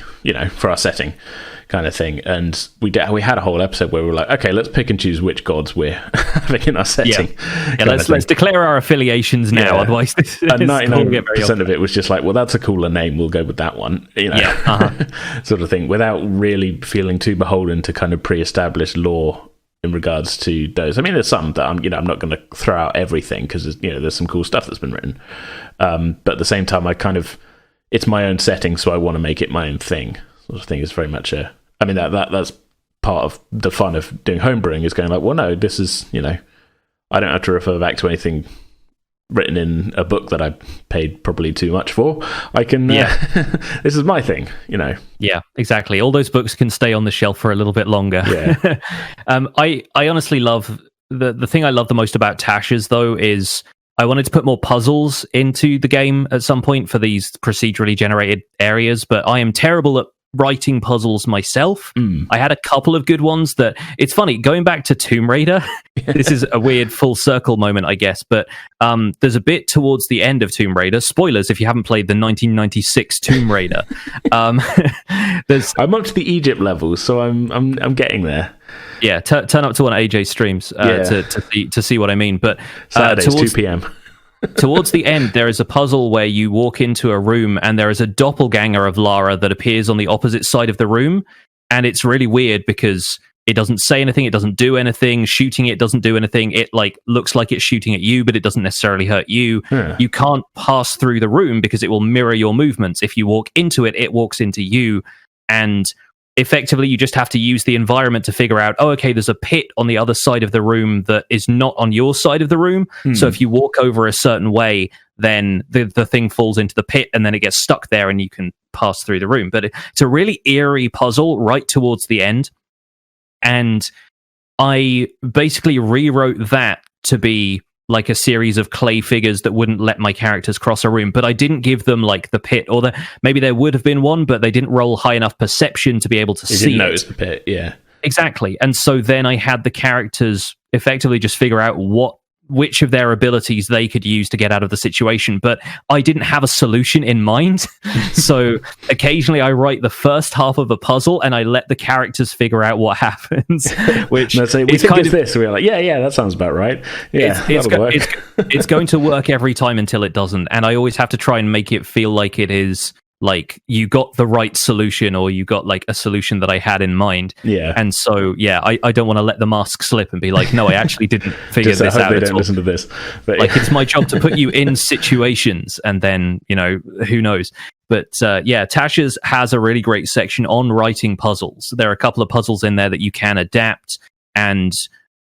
for our setting kind of thing. And we had a whole episode where we were like, okay, let's pick and choose which gods we're having in our setting. Let's declare our affiliations now. Otherwise, this and 99% of it was just like, well, that's a cooler name, we'll go with that one. Sort of thing, without really feeling too beholden to kind of pre-established lore in regards to those. I mean, there's some that I'm not going to throw out everything because there's some cool stuff that's been written. But at the same time, it's my own setting, so I want to make it my own thing. Sort of thing is very much that's part of the fun of doing homebrewing, is going like, well, no, this is, I don't have to refer back to anything written in a book that I paid probably too much for. I can, this is my thing, Yeah, exactly. All those books can stay on the shelf for a little bit longer. Yeah. I honestly love, the thing I love the most about Tasha's, though, is I wanted to put more puzzles into the game at some point for these procedurally generated areas, but I am terrible at writing puzzles myself. I had a couple of good ones that, it's funny, going back to Tomb Raider, this is a weird full circle moment, I guess, but there's a bit towards the end of Tomb Raider, spoilers if you haven't played the 1996 Tomb Raider. I'm up to the Egypt level, so I'm getting there. Yeah, turn up to one of AJ's streams to see what I mean. But Saturdays, 2 p.m. Towards the end, there is a puzzle where you walk into a room and there is a doppelganger of Lara that appears on the opposite side of the room. And it's really weird because it doesn't say anything, it doesn't do anything. Shooting it doesn't do anything. It looks like it's shooting at you, but it doesn't necessarily hurt you. You can't pass through the room because it will mirror your movements. If you walk into it, it walks into you. And effectively, you just have to use the environment to figure out, there's a pit on the other side of the room that is not on your side of the room. So if you walk over a certain way, then the thing falls into the pit and then it gets stuck there and you can pass through the room. But it's a really eerie puzzle right towards the end. And I basically rewrote that to be like a series of clay figures that wouldn't let my characters cross a room, but I didn't give them like the pit, or maybe there would have been one, but they didn't roll high enough perception to be able to see. Didn't notice the pit, yeah. Exactly. And so then I had the characters effectively just figure out which of their abilities they could use to get out of the situation, but I didn't have a solution in mind. So occasionally I write the first half of a puzzle and I let the characters figure out what happens. Which we think it's this. We're like, yeah, that sounds about right. Yeah, it's going to work every time until it doesn't, and I always have to try and make it feel like it is like you got the right solution, or you got like a solution that I had in mind. Yeah. And so, I don't want to let the mask slip and be like, no, I actually didn't figure this out. They don't listen to this. But it's my job to put you in situations, and then, who knows. But Tasha's has a really great section on writing puzzles. There are a couple of puzzles in there that you can adapt, and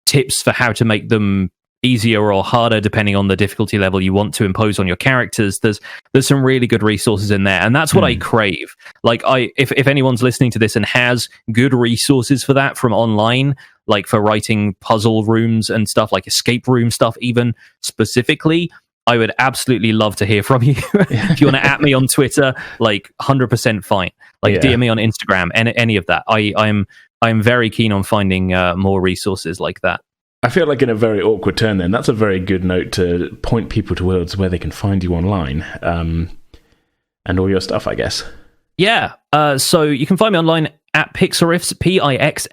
tips for how to make them easier or harder depending on the difficulty level you want to impose on your characters. There's some really good resources in there, and that's what I crave. Like, if anyone's listening to this and has good resources for that from online, like for writing puzzle rooms and stuff, like escape room stuff even specifically, I would absolutely love to hear from you. If you want to at me on Twitter, like 100% fine. Like DM me on Instagram, any of that. I'm very keen on finding more resources like that. I feel like in a very awkward turn then, that's a very good note to point people towards where they can find you online, and all your stuff, I guess. Yeah, so you can find me online at Pixlriffs, Pixlriffs.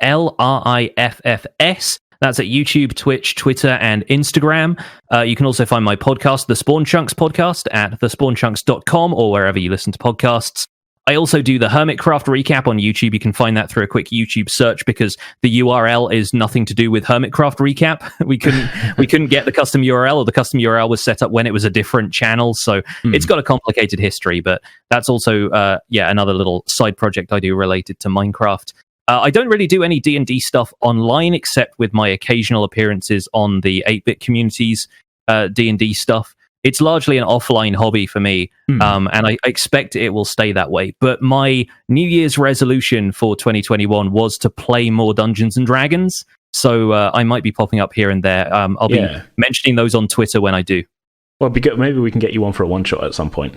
That's at YouTube, Twitch, Twitter, and Instagram. You can also find my podcast, The Spawn Chunks Podcast, at thespawnchunks.com or wherever you listen to podcasts. I also do the Hermitcraft recap on YouTube. You can find that through a quick YouTube search because the URL is nothing to do with Hermitcraft recap. We couldn't get the custom URL, or the custom URL was set up when it was a different channel. So it's got a complicated history, but that's also another little side project I do related to Minecraft. I don't really do any D&D stuff online except with my occasional appearances on the 8-bit community's D&D stuff. It's largely an offline hobby for me, and I expect it will stay that way. But my New Year's resolution for 2021 was to play more Dungeons and Dragons, so I might be popping up here and there. I'll be mentioning those on Twitter when I do. Well, maybe we can get you on for a one-shot at some point.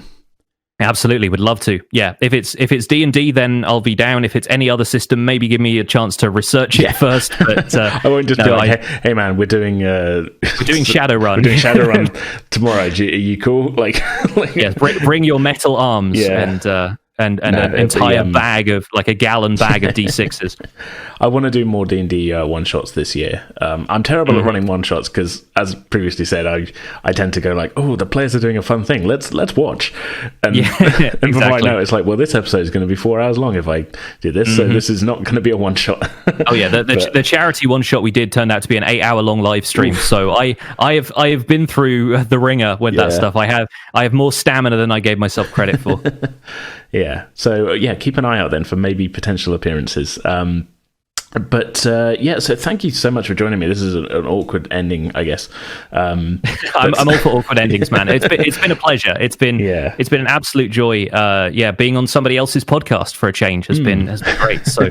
Absolutely, would love to. Yeah, if it's D&D, then I'll be down. If it's any other system, maybe give me a chance to research it first. But I won't just be like, hey man, we're doing Shadowrun. We're doing Shadowrun tomorrow. Are you cool? Yeah, bring your metal arms and an entire bag of a gallon bag of D6s. I want to do more D&D one shots this year. I'm terrible at running one shots because, as previously said, I tend to go like, oh, the players are doing a fun thing. Let's watch. And, and before I know, it's like, well, this episode is going to be 4 hours long if I do this, so this is not going to be a one shot. Oh yeah, the charity one shot we did turned out to be an 8-hour long live stream. Oof. So I have been through the ringer with that stuff. I have more stamina than I gave myself credit for. Yeah. So keep an eye out then for maybe potential appearances. So thank you so much for joining me. This is an awkward ending, I guess. I'm all for awkward endings, man. It's been a pleasure. It's been an absolute joy. Being on somebody else's podcast for a change has been great. So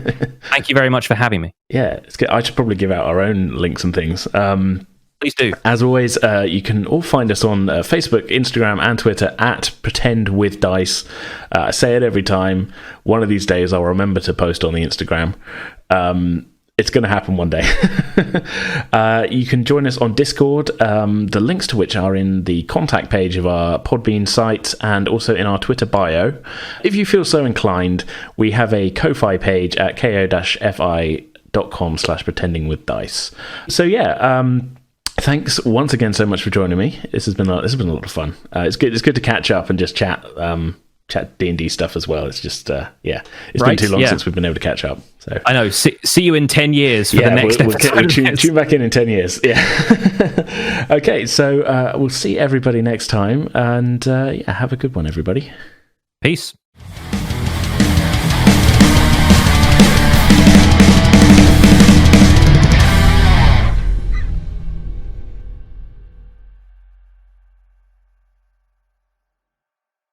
thank you very much for having me. Yeah, it's good. I should probably give out our own links and things. Please do. As always, you can all find us on Facebook, Instagram, and Twitter at Pretend with Dice. I say it every time. One of these days, I'll remember to post on the Instagram. It's going to happen one day. You can join us on Discord, the links to which are in the contact page of our Podbean site and also in our Twitter bio. If you feel so inclined, we have a Ko-Fi page at ko-fi.com/pretendingwithdice. So thanks once again so much for joining me. This has been a lot of fun. It's good to catch up and just chat D&D stuff as well. It's just it's been too long since we've been able to catch up. So I know. See you in 10 years for the next episode. We'll tune back in 10 years. Yeah. Okay, so we'll see everybody next time, and have a good one, everybody. Peace.